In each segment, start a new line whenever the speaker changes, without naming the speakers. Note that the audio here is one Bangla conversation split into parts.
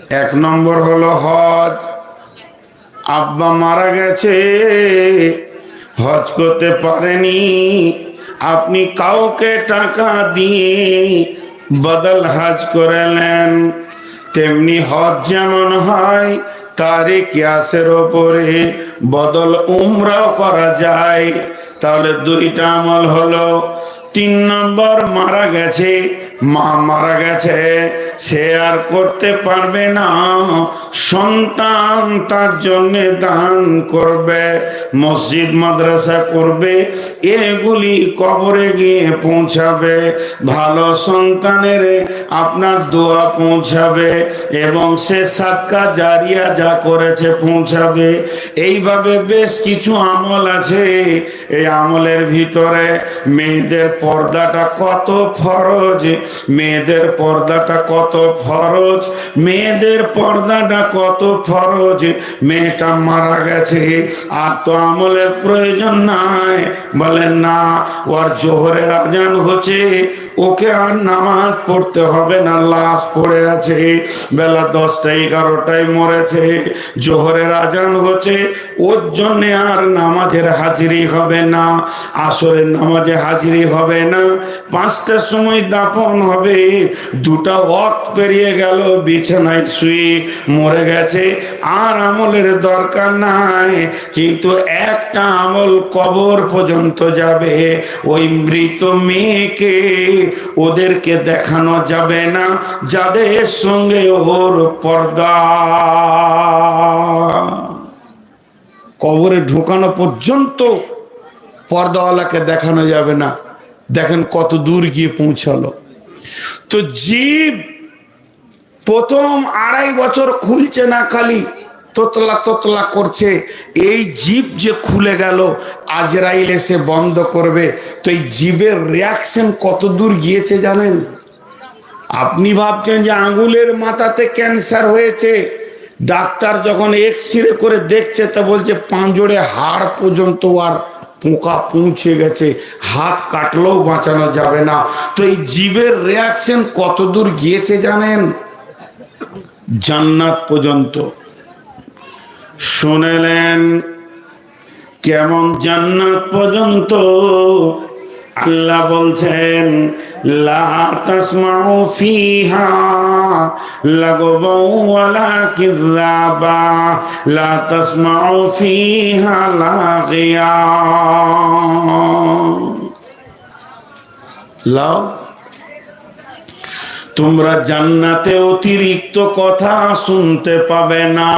এক নম্বর হলো হজ। আব্বা মারা গেছে, হজ করতে পারেনি, আপনি কাউকে টাকা দিয়ে বদল হজ করালেন। তেমনি হজ যেমন হয় তারই কিয়াসের ওপরে বদল উমরাও করা যায়। তাহলে দুইটা আমল হলো। 3 নম্বর, মারা গেছে, মা মারা গেছে, সে আর করতে পারবে না, সন্তান তার জন্য দান করবে, মসজিদ মাদ্রাসা করবে, এগুলি কবরে গিয়ে পৌঁছাবে, ভালো সন্তানের আপনার দোয়া পৌঁছাবে এবং সে সাদকা জারিয়া যা করেছে পৌঁছাবে। এইভাবে বেশ কিছু আমল আছে। এই আমলের ভিতরে মেয়েদের পর্দাটা কত ফরজ, মেয়েদের পর্দাটা কত ফরজ, মেয়েদের পর্দাটা কত ফরজ। মেয়েটা মারা গেছে, আর তো আমলের প্রয়োজন নাই। বলেন না, ওর জোহরের আজান হচ্ছে, ওকে আর নামাজ পড়তে হবে না, লাশ পড়ে আছে, বেলা 10টা 11টায় মরেছে, জোহরের আজান হচ্ছে, ওর জন্যে আর নামাজের হাজিরি হবে না, আসরের নামাজে হাজিরি হবে না, 5টার সময় দাফন হবে, 2টা ওয়াক্ত পেরিয়ে গেল, বিছানায় শুয়ে মরে গেছে, আর আমলের দরকার নাই। কিন্তু একটা আমল কবর পর্যন্ত যাবে, ওই মৃত মেয়েকে ওদেরকে দেখানো যাবে না যাদের সঙ্গে ওর পর্দা। কবরে ঢোকানো পর্যন্ত পর্দাওয়ালাকে দেখানো যাবে না। দেখেন কত দূর গিয়ে পৌঁছালো। তো জীব প্রথম 2.5 বছর খুলছে না, খালি তোতলা তোতলা করছে। এই জীব যে খুলে গেল, আজরাইল এসে বন্ধ করবে, তো এই জীবের রিয়াকশন কত দূর গিয়েছে জানেন? আপনি ভাবছেন যে আঙ্গুলের মাথাতে ক্যান্সার হয়েছে, ডাক্তার যখন এক্সরে করে দেখছে তা বলছে পাঁজরে হাড় পর্যন্ত আর পোকা পৌঁছে গেছে, হাত কাটলেও বাঁচানো যাবে না। তো এই জীবের রিয়াকশন কত দূর গিয়েছে জানেন? জান্নাত পর্যন্ত। শুনেলেন কেমন? জান্নাত পর্যন্ত। আল্লাহ বলছেন, লা তাসমাউ ফিহা লাগওয়া ওয়ালা কিযাবা, লা তাসমাউ ফিহা লাগিয়া। লাও, তোমরা জান্নাতে অতিরিক্ত কথা শুনতে পাবে না,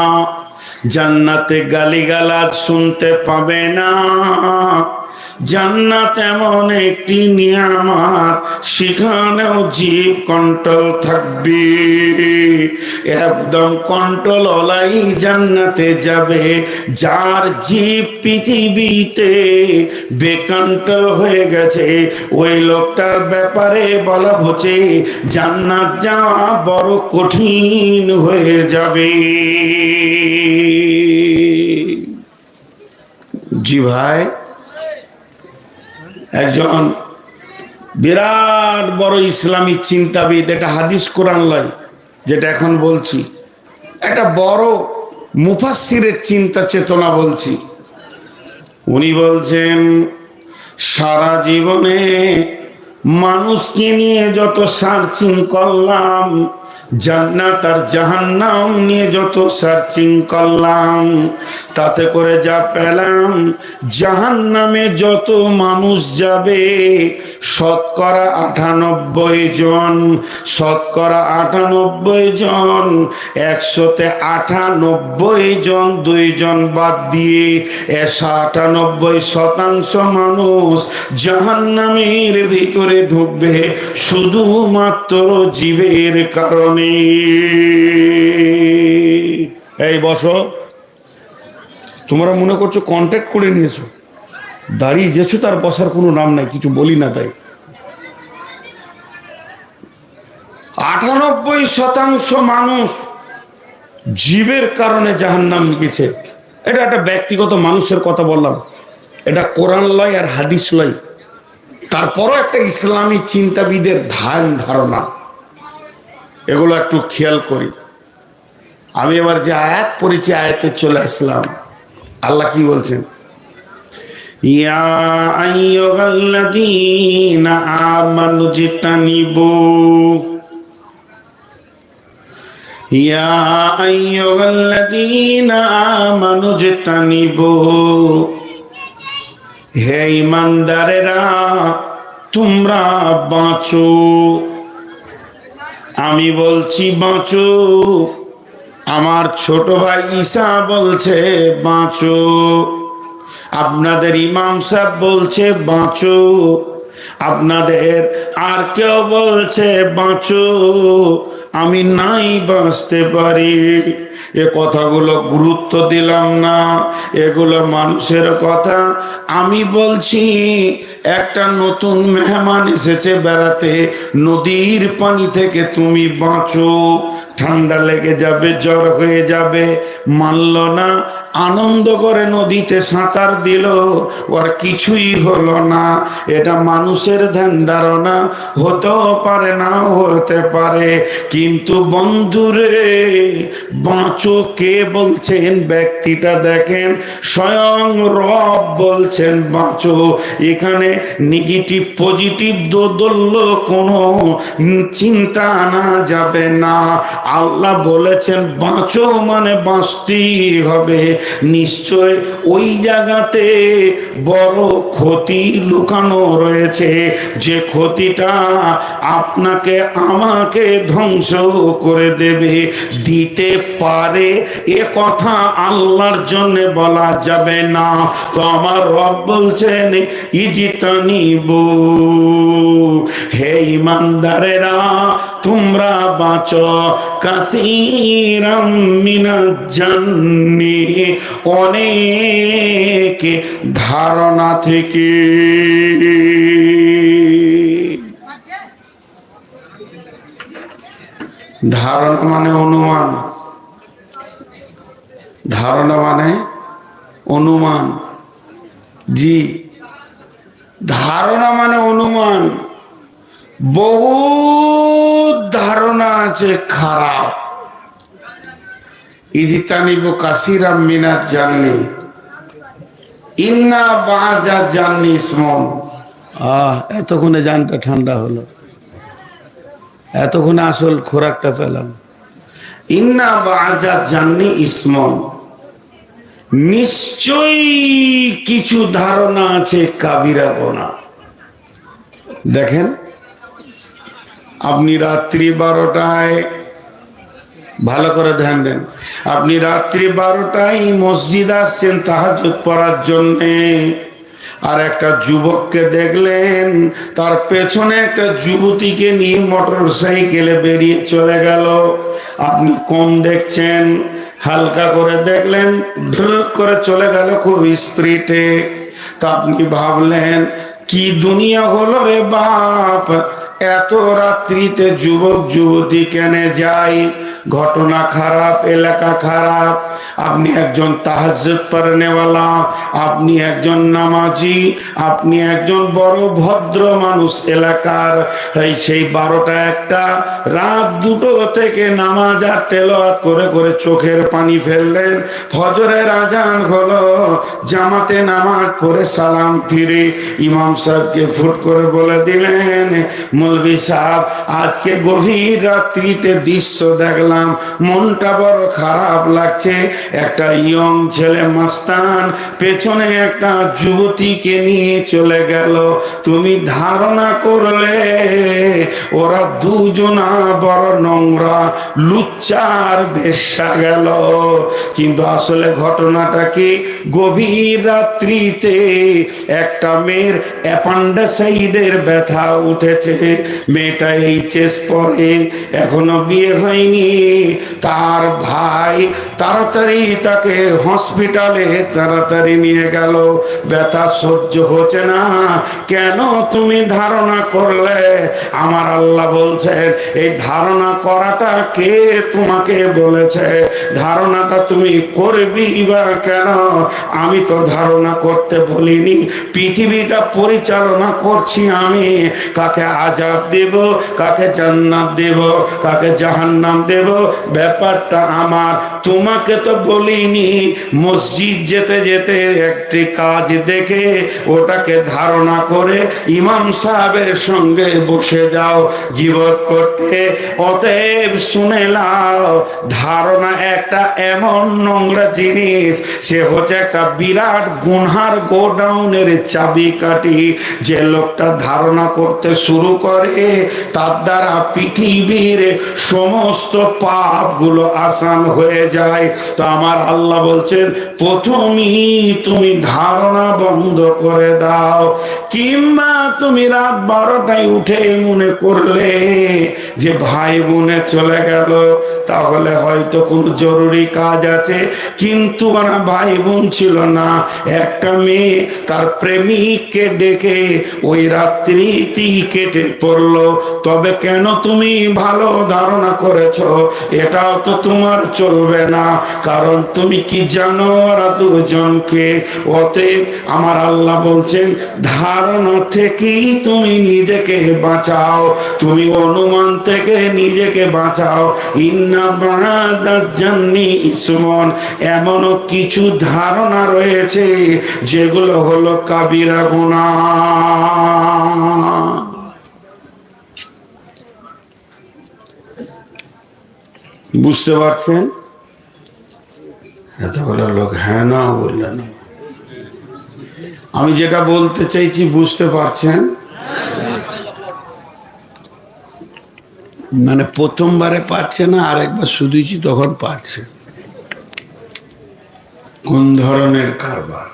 জান্নাতে গালিগালাজ শুনতে পাবে না। জান্নাত এমন একটি নিয়ামত, সেখানেও জীব কন্ট্রোল থাকবে, একদম কন্ট্রোল ওলাই জান্নাতে যাবে। যার জীব পৃথিবীতে বেকন্ট্রোল হয়ে গেছে, ওই লোকটার ব্যাপারে বলা হচ্ছে জান্নাত যাওয়া বড় কঠিন হয়ে যাবে। জি ভাই, একজন বিরাট বড় ইসলামী চিন্তাবিদ, এটা হাদিস কোরআন লয় যেটা এখন বলছি, একটা বড় মুফাসসিরের চিন্তা চেতনা বলছি। উনি বলছেন, সারা জীবনে মানুষকে নিয়ে যত সার্চিং করলাম, জান্নাত আর জাহান্নাম নিয়ে যত সার্চিং করলাম, তাতে করে যা পেলাম, জাহান্নামে যত মানুষ যাবে শতকরা 98 জন, শতকরা 98 জন, 100তে 98 জন, 2 জন বাদ দিয়ে 98% মানুষ জাহান্নামের ভিতরে ঢুকবে শুধুমাত্র জীবের কারণে। এই বসো, তোমরা মনে করছো কন্ট্যাক্ট করে নিয়েছো, দাঁড়িয়ে গেছো, তার বসার কোনো নাম নাই, কিছু বলি না তাই। 98% মানুষ জীবের কারণে জাহান্নাম গেছে। এটা একটা ব্যক্তিগত মানুষের কথা বললাম, এটা কোরআন লয় আর হাদিস লয়, তারপরও একটা ইসলামী চিন্তাবিদের ধারণা, এগুলো একটু খেয়াল করি। আমি এবার যে আয়াত পড়েছি আয়াতে চলে আসলাম। আল্লাহ কি বলছেন? ইয়া আইয়ুহাল্লাযীনা আমানু জিতানিবু, ইয়া আইয়ুহাল্লাযীনা আমানু জিতানিবু, হে ঈমানদারেরা তোমরা বাঁচো। আমি বলছি বাঁচো, আমার ছোট ভাই ঈসা বলছে বাঁচো, আপনাদের ইমাম সাহেব বলছে বাঁচো, আপনাদের আর কেউ বলছে বাঁচো, আমি নাই বাঁচতে পারি। এ কথাগুলো গুরুত্ব দিলাম না, এগুলো মানুষের কথা। আমি বলছি একটা নতুন মেহমান এসেছে বেড়াতে, নদীর পানি থেকে তুমি বাঁচো, ঠান্ডা লেগে যাবে, জ্বর হয়ে যাবে, মানল না, আনন্দ করে নদীতে সাঁতার দিল, ওর কিছুই হলো না। এটা মানুষের ধ্যান ধারণা, হতেও পারে না হতে পারে, কিন্তু বন্ধুরে বাঁচো কে বলছেন? ব্যক্তিটা দেখেন, স্বয়ং রব বলছেন বাঁচো। এখানে নেগেটিভ পজিটিভ দোদল্য কোনো চিন্তা আনা যাবে না। আল্লাহ বলেছেন বাঁচো মানে বাঁচতেই হবে। নিশ্চয় ওই জায়গাতে বড় ক্ষতি লুকানো রয়েছে, যে ক্ষতিটা আপনাকে আমাকে ধ্বংস করে দেবে, দিতে পারে, এ কথা আল্লাহর জন্য বলা যাবে না। তো আমার রব বলছেন ইজিতানিবু, হে ঈমানদারেরা তোমরা বাঁচো, কাসীরাম মিনাজ জান্নি, অনেক ধারণা থেকে। ধারণা মানে অনুমান, ধারণা মানে অনুমান, জি, ধারণা মানে অনুমান। বহু ধারণা আছে খারাপ। ইজিতানিবু কাসীরাম মিনাজ জান্নি, ইন্না বা'দা জান্নি ইসমুন। এতক্ষণে জানটা ঠান্ডা হলো, এতক্ষণে আসল খোরাকটা পেলাম। ইন্না বা'দা জান্নি ইসমুন, নিশ্চয়ই কিছু ধারণা আছে কাবিরা গুনাহ। দেখেন, আপনি রাত্রি 12টায়, ভালো করে ধ্যান দেন, আপনি রাত্রি 12টায় মসজিদ আসছেন তাহাজ্জুদ পড়ার জন্যে, আর একটা যুবককে দেখলেন তার পেছনে একটা যুবতীকে নিয়ে মোটর সাইকেলে বেরিয়ে চলে গেল। আপনি কম দেখছেন, হালকা করে দেখলেন, ঢুক করে চলে গেল খুব স্পিডে। তা আপনি ভাবলেন কি দুনিয়া হলো রে বাপ, এত রাত্রিতে যুবক যুবতী কেনে যায়? ঘটনা খারাপ, এলাকা খারাপ। আপনি একজন তাহাজ্জুদ পড়নেওয়ালা, আপনি একজন নামাজি, আপনি একজন বড় ভদ্র মানুষ এলাকার, সেই 12টা 1টা রাত 2টো থেকে নামাজ আর তেলাওয়াত করে করে চোখের পানি ফেললেন। ফজরের আজান হলো, জামাতে নামাজ পড়ে সালাম ফিরে ইমাম সাহেবকে ফুট করে বলে দিলেন, মৌলভী সাহেব আজকে গভীর রাত্রিতে দৃশ্য দেখলাম, মনটা বড় খারাপ লাগছে। একটা ইয়ং ছেলে মাস্তান পেছনে একটা যুবতীকে নিয়ে চলে গেল। তুমি ধারণা করলে ওরা দুজনা বড় নোংরা লুচ্চার বেশ্যা গেল, কিন্তু আসলে ঘটনাটা কি? গভীর রাত্রিতে একটা মেয়ের অ্যাপেন্ডিসাইডের ব্যথা উঠেছে। মেয়েটা এইচএস পড়ে, এখনো বিয়ে হয়নি। তার ভাই তাড়াতাড়ি তাকে হসপিটালে তাড়াতাড়ি নিয়ে গেল। ব্যথা সহ্য হচ্ছে না। কেন তুমি ধারণা করলে? আমার আল্লাহ বলছেন এই ধারণা করাটা কে তোমাকে বলেছে? ধারণাটা তুমি করবি বা কেন? আমি তো ধারণা করতে বলিনি, পৃথিবীটা পরিচালনা করছি আমি। কাকে আজাব অভিশাপ দেব, কাকে জান্নাত দেব, কাকে জাহান্নাম দেব, ব্যাপারটা আমার। তোমাকে তো বলিনি মসজিদ যেতে যেতে একটি কাজ দেখে ওটাকে ধারণা করে ইমাম সাহেবের সঙ্গে বসে যাও গীবত করতে। অতএব শুনে নাও, ধারণা একটা এমন নোংরা জিনিস, সে হচ্ছে একটা বিরাট গুনহার গোডাউনের চাবিকাঠি। যে লোকটা ধারণা করতে শুরু করে তার দ্বারা পৃথিবীর সমস্ত পাপগুলো আসান হয়ে যায়। তো আমার আল্লাহ বলছেন, প্রথমেই তুমি ধারণা বন্ধ করে দাও। কিংবা তুমি রাত 12টায় উঠে মনে করলে যে ভাই বোনে চলে গেল, তাহলে হয়তো কোনো জরুরি কাজ আছে, কিন্তু না, ভাই বোন ছিল না, একটা মেয়ে তার প্রেমিককে ডেকে ওই রাত্রিতেই কেটে পড়লো। তবে কেন তুমি ভালো ধারণা করেছ, এটাও তো তোমার চলবে না, কারণ তুমি কি জানো ওরা দুজনকে। অতএব আমার আল্লাহ বলছেন, ধারণা থেকেই তুমি নিজেকে বাঁচাও, তুমি অনুমান থেকে নিজেকে বাঁচাও। ইন্না বারাদাত জান্নি ইসমন, এমনও কিছু ধারণা রয়েছে যেগুলো হলো কাবিরা গুনাহ। বুঝতে পারছেন? এতগুলো লোক হ্যাঁ না বললেন। আমি যেটা বলতে চাইছি বুঝতে পারছেন? মানে প্রথমবারে পারছে না, আর একবার শুধুছি তখন পারছে। কোন ধরনের কারবার?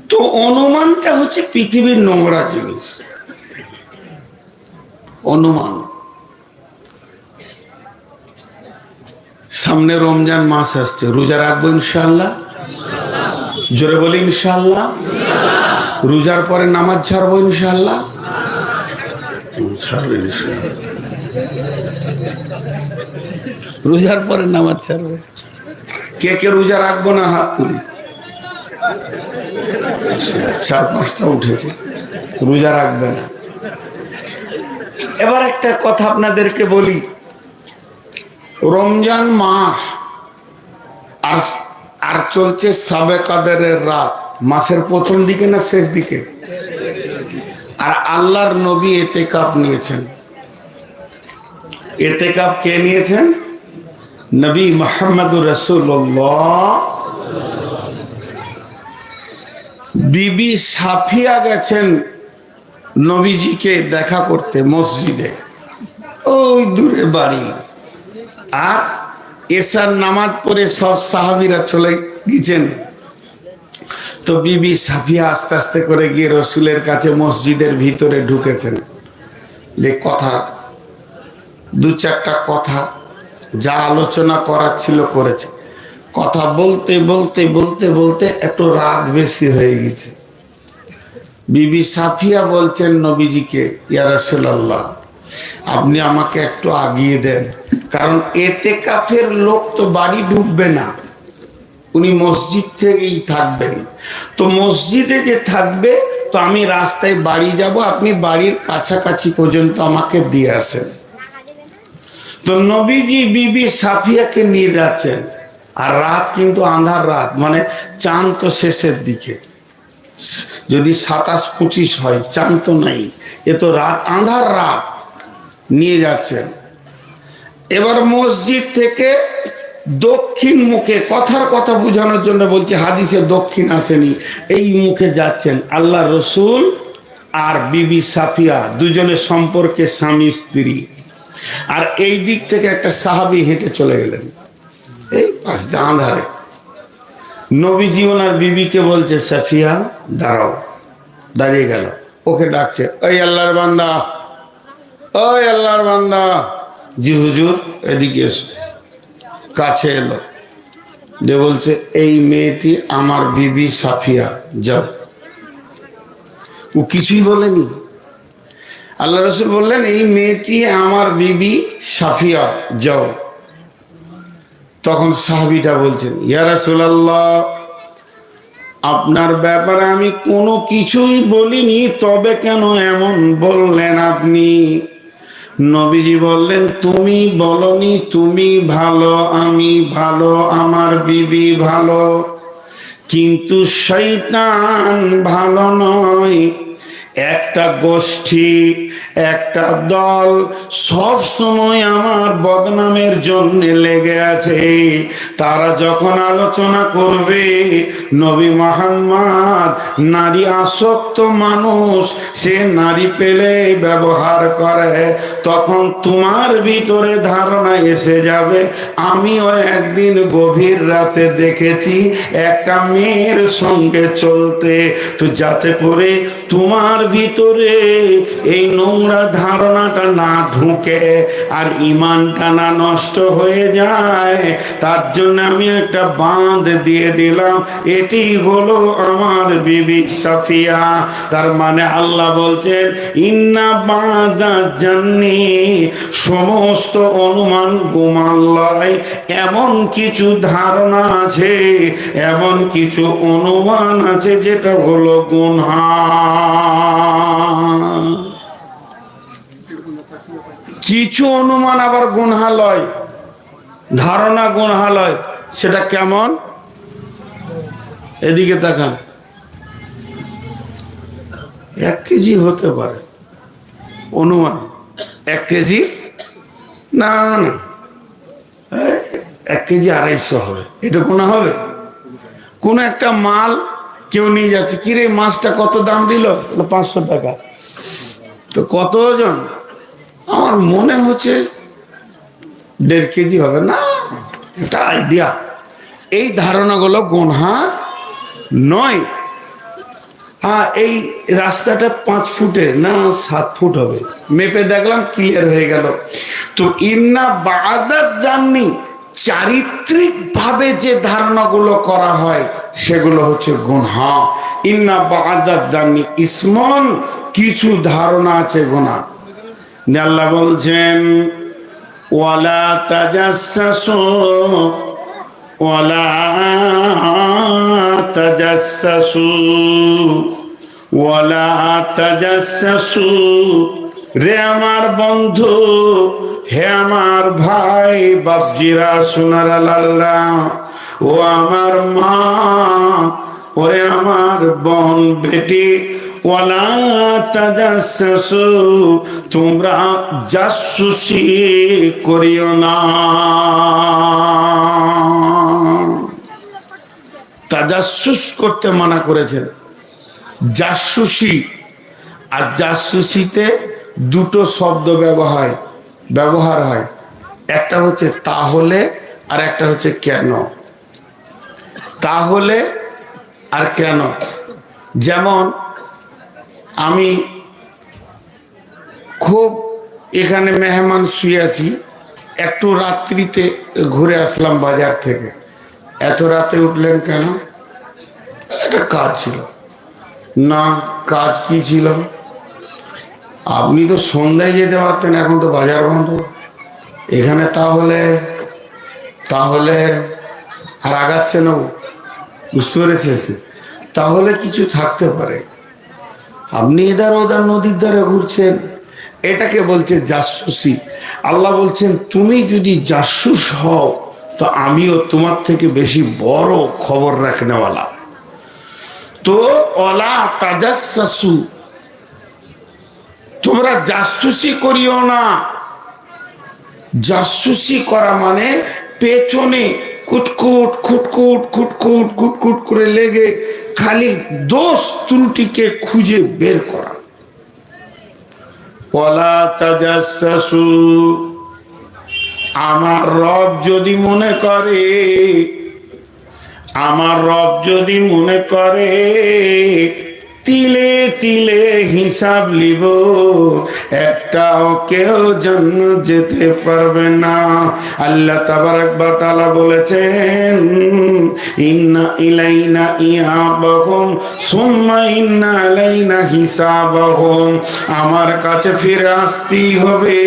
তো অনুমানটা হচ্ছে পৃথিবীর নোংরা জিনিস। অনুমান। সামনে রমজান মাস আসছে, রোজা রাখবো ইনশাআল্লাহ। জোরে বলি ইনশাআল্লাহ। রোজার পরে নামাজ ছাড়বো ইনশাআল্লাহ। রোজার পরে নামাজ ছাড়বে। কে কে রোজা রাখবো না হাত তুলি। 4-5টা উঠেছে, রোজা রাখবে না। এবার একটা কথা আপনাদেরকে বলি, রমজান মাস আর চলছে শবে কদরের রাত, মাসের প্রথম দিকে না শেষ দিকে? আর আল্লাহর নবী এতেকাফ নিয়েছেন। এতেকাফ কে নিয়েছেন? নবী মুহাম্মদুর রাসূলুল্লাহ। বিবি সাফিয়া গেছেন নবীজিকে দেখা করতে মসজিদে, ওই দূরে বাড়ি। আর এশার নামাজ পড়ে সব সাহাবীরা চলে গেছেন। তো বিবি সাফিয়া আস্তে আস্তে করে গিয়ে রসুলের কাছে মসজিদের ভিতরে ঢুকেছেন। যে কথা, 2-4টা কথা যা আলোচনা করার ছিল করেছে। কথা বলতে বলতে বলতে বলতে একটু রাত বেশি হয়ে গেছে। বিবি সাফিয়া বলছেন নবীজিকে, ইয়া রাসূলুল্লাহ, আপনি আমাকে একটু আগিয়ে দেন, কারণ এতেকাফের লোক তো বাড়ি ঢুকবে না, উনি মসজিদ থেকেই থাকবেন। তো মসজিদে যে থাকবে, তো আমি রাস্তায় বাড়ি যাব, আপনি বাড়ির কাছাকাছি পর্যন্ত আমাকে দিয়ে আসেন। তো নবীজি বিবি সাফিয়াকে নিয়ে যাচ্ছেন, আর রাত কিন্তু আন্ধার রাত, মানে চাঁদ তো শেষের দিকে, যদি 27-25 হয়, চাঁদ তো নাই, এ তো রাত, আন্ধার রাত। নিয়ে যাচ্ছেন। এবার মসজিদ থেকে দক্ষিণ মুখে, কথার কথা বোঝানোর জন্য বলছে, হাদিসে দক্ষিণ আসেনি, এই মুখে যাচ্ছেন আল্লাহ রসুল আর বিবি সাফিয়া, দুজনের সম্পর্কে স্বামী স্ত্রী। আর এই দিক থেকে একটা সাহাবী হেঁটে চলে গেলেন, এই পাশ দিয়ে আঁধারে। নবীজি ওনার বিবিকে বলছে, সাফিয়া দাঁড়াও। দাঁড়িয়ে গেল, ওকে ডাকছে, ওই আল্লাহর বান্দা, ওই আল্লাহর বান্দা। জি হুজুর, এদিকে এসো। কাছে এলো, যে বলছে, এই মেয়েটি আমার বিবি সাফিয়া, যাও। ও কিছুই বলেনি। আল্লাহ রসুল বললেন, এই মেয়েটি আমার বিবি সাফিয়া, যাও। তখন সাহাবীটা বলছেন, ইয়া রাসূলুল্লাহ, আপনার ব্যাপারে আমি কোনো কিছুই বলিনি, তবে কেন এমন বললেন আপনি? নবীজি বললেন, তুমি বলনি তুমি ভালো, আমি ভালো, আমার বিবি ভালো, কিন্তু শয়তান ভালো নয়। একটা গোষ্ঠী, একটা দল সব সময় আমার বদনামের জন্য লেগে আছে। তারা যখন আলোচনা করবে নবী মুহাম্মদ নারী আসক্ত মানুষ, সে নারী পেলে ব্যবহার করে, তখন তোমার ভিতরে ধারণা এসে যাবে আমিও একদিন গভীর রাতে দেখেছি একটা মেয়ের সঙ্গে চলতে। তো যাতে করে তোমার ভিতরে এই নোংরা ধারণাটা না ঢুকে আর ইমানটা না নষ্ট হয়ে যায়, তার জন্য আমি একটা বাঁধ দিয়ে দিলাম। এটি হলো আমার বিবি সাফিয়া। তার মানে আল্লাহ বলছেন, ইন্না বাদা জান্নি, সমস্ত অনুমান গুমাল্লায়, এমন কিছু ধারণা আছে, এমন কিছু অনুমান আছে যেটা হলো গুনহা। কিছু অনুমান আবার গুনহালয়, ধারণা গুনহালয়। সেটা কেমন? এদিকে তাকান। 1 কেজি হতে পারে অনুমান, 1 কেজি না না, 1 কেজি 250 হবে, এটা গুনাহ হবে? কোন একটা মাল কেউ নিয়ে যাচ্ছে, কিরে মাছটা কত দাম দিল? 500 টাকা। তো কত ওজন? আমার মনে হচ্ছে 1.5 কেজি হবে। না, এটা আইডিয়া। এই ধারণাগুলো গুনহা নয়। হ্যাঁ, এই রাস্তাটা 5 ফুটের না 7 ফুট হবে, মেপে দেখলাম, ক্লিয়ার হয়ে গেল। তো ইন্না বাদাত জাননি, চারিত্রিক ভাবে যে ধারণাগুলো করা হয় সেগুলো হচ্ছে গুনহা। ইন্না বাদাত জাননি ইসমন, কিছু ধারণা আছে গুনাহ। আল্লাহ বলছেন, ওয়ালা তাজাসসু ওয়ালা তাজাসসু ওয়ালা তাজাসসু। রে আমার বন্ধু, হে আমার ভাই বাপজিরা, সোনার আল্লাহ, ও আমার মা, ওরে আমার বোন বেটি, ওয়ালা তাজাসসু, তোমরা জাসুসি করিও না। তাজাসসুস করতে মানা করেছেন। জাসুসি আর জাসুসিতে দুটো শব্দ ব্যবহার হয়। একটা হচ্ছে তাহলে, আর একটা হচ্ছে কেন। তাহলে আর কেন, যেমন আমি খুব এখানে মেহমান শুয়ে আছি, একটু রাত্রিতে ঘুরে আসলাম বাজার থেকে। এত রাতে উঠলেন কেন? একটা কাজ ছিল। না, কাজ কি ছিল? আপনি তো সন্ধ্যায় যেতে পারতেন, এখন তো বাজার বন্ধ। এখানে তাহলে আর আগাচ্ছে না, বুঝতে পেরেছেন? তাহলে কিছু থাকতে পারে। আপনি এধার ওধার নদীর ধারে ঘুরছেন, এটাকে বলছে জাসুসি। আল্লাহ বলছেন, তুমি যদি জাসুস হও তো আমিও তোমার থেকে বেশি বড় খবর রাখনেওয়ালা। তো ওয়ালা তাজাসসু, তোমরা জাসুসি করিও না। জাসুসি করা মানে পেছনে কুটকুট খুটকুট খুটকুট খুটকুট করে লেগে খালি দোষ ত্রুটিকে খুঁজে বের করা। ওয়ালা তাজাসসু, আমার রব যদি মনে করে তিলে তিলে হিসাব লিব, একটাও কেউ জান্নাত যেতে পারবে না। আল্লাহ তাবারক ওয়া তাআলা বলেছেন, ইন্না ইলাইনা ইয়াবাহুম সুম্মা ইন্না আলাইনা হিসাবাহুম। আমার কাছে ফিরে আসতেই হবে,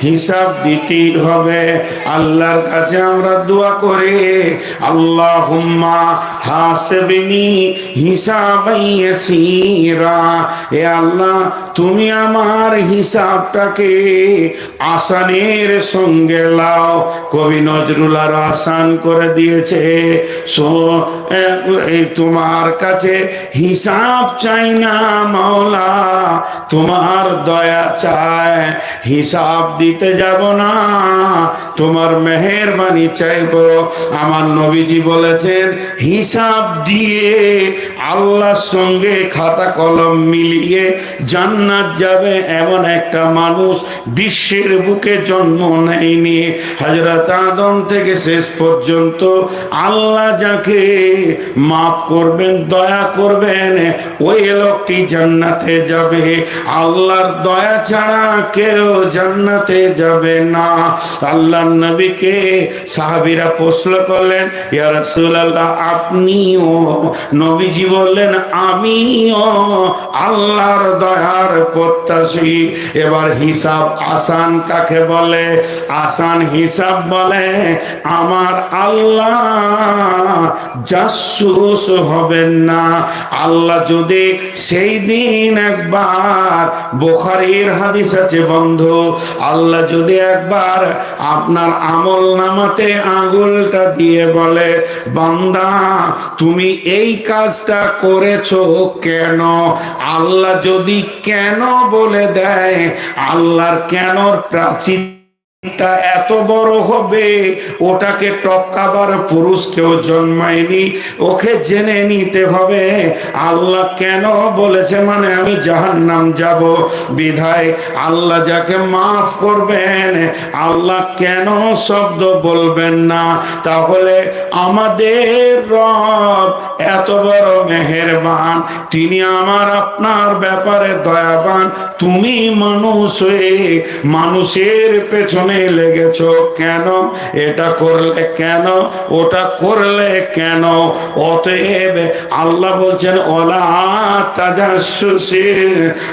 হিসাব দিতেই হবে। আল্লাহর কাছে আমরা দোয়া করে, আল্লাহুম্মা হাসিবনি হিসাবান ইয়াসীরা, হে আল্লাহ তুমি আমার হিসাবটাকে আসানের সঙ্গে লাও। কবি নজরুল আর আসান করে দিয়েছে, তোমার কাছে হিসাব চাই না মাওলা, তোমার দয়া চায়। হিসাব দিতে যাব না, তোমার মেহেরবানি চাইব। আমার নবীজি বলেছেন, হিসাব দিয়ে আল্লাহর সঙ্গে খাতা কলম মিলিয়ে জান্নাত যাবে এমন একটা মানুষ বিশ্বের বুকে জন্ম নেয়নি। হযরত আদম থেকে শেষ পর্যন্ত আল্লাহ যাকে মাফ করবেন, দয়া করবেন, ওই লোকটি জান্নাতে যাবে। আল্লাহর দয়া ছাড়া কেউ জান্নাতে যাবে না। আল্লাহর নবীকে সাহাবীরা প্রশ্ন করলেন, ইয়া রাসূলুল্লাহ আপনিও? নবীজি বললেন, আমিও আল্লাহর দয়ার প্রত্যাশী। এবার হিসাব আসান কাকে বলে? আসান হিসাব বলে আমার আল্লাহ জাসুস হবেন না। আল্লাহ যদি সেই দিন একবার, বুখারীর হাদিস আছে বন্ধু, আল্লাহ যদি একবার আপনার আমল নামাতে আঙ্গুলটা দিয়ে বলে, বান্দা তুমি এই কাজটা করেছো কেন? আল্লাহ যদি কেন বলে দেয়, আল্লাহর কেনর প্রাচীর এত বড় হবে, ওটাকে টপকাবার পুরুষ কেউ জন্মায়নি। ওকে জেনে নিতে হবে আল্লাহ কেন বলেছে, মানে আমি জাহান্নাম যাব, বিধায় আল্লাহ যাকে মাফ করবেন, আল্লাহ কেন শব্দ বলবেন না। তাহলে আমাদের রব এত বড় মেহেরবান, তিনি আমার আপনার ব্যাপারে দয়াবান। তুমি মানুষ হয়ে মানুষের পেছনে লেগেছ কেন? এটা করলে কেন? ওটা করলে কেন? অতএব আল্লাহ বলছেন, ওলা তাজাসসুসি,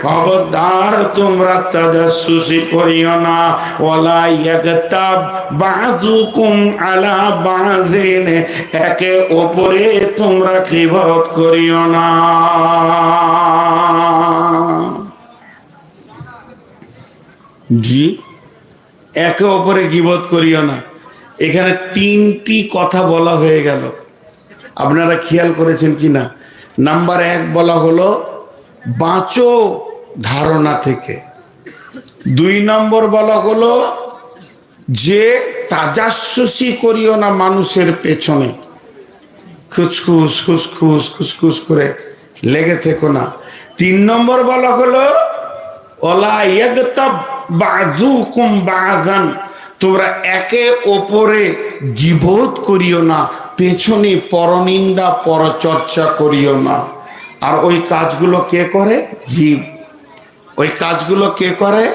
খবরদার তোমরা তাজাসসুসি করিও না। ওলা ইয়াগতাব বাযুকুম আলা বাযিন, একে অপরে তোমরা গীবত করিও না। জি, একে অপরে গীবত করিও না। এখানে তিনটি কথা বলা হয়ে গেল, আপনারা খেয়াল করেছেন কিনা? নাম্বার 1 বলা হলো বাঁচো ধারণা থেকে। 2 নম্বর বলা হলো যে তাজাসসুসি করিও না মানুষের পেছনে, খুসখুস খুসখুস খুসখুস করে লেগে থেকো না। 3 নম্বর বলা হলো ওলা ইয়াগতাব বাযুকুম বাযান, তোমরা একে অপরে গীবত করিও না, পেছনে পরনিন্দা পরচর্চা করিও না। আর ওই কাজগুলো কে করে? জীব। ওই কাজগুলো কে করে?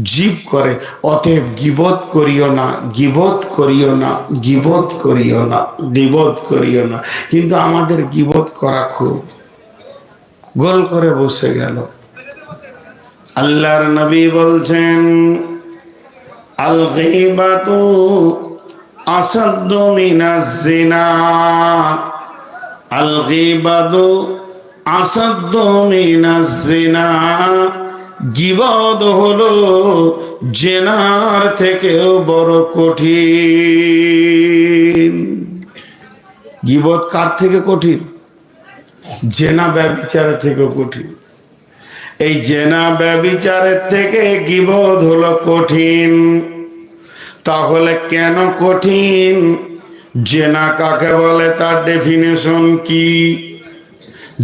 জীব করে। অতএব গীবত করিও না, গীবত করিও না, গীবত করিও না, গীবত করিও না। কিন্তু আমাদের গীবত করা খুব গোল করে বসে গেল। আল্লাহর নবী বলছেন, আল গীবাতু আসাদ্দু মিনাজ জিনা, আল গীবাতু আসাদ্দু মিনাজ জিনা, গীবত হলো জেনার থেকেও বড় কঠিন। গীবত কার থেকে কঠিন? জেনা ব্যভিচারের থেকে কঠিন। এই জেনা ব্যভিচারের থেকে গীবত হলো কঠিন। তাহলে কেন কঠিন? জেনা কাকে বলে, তার ডেফিনেশন কি?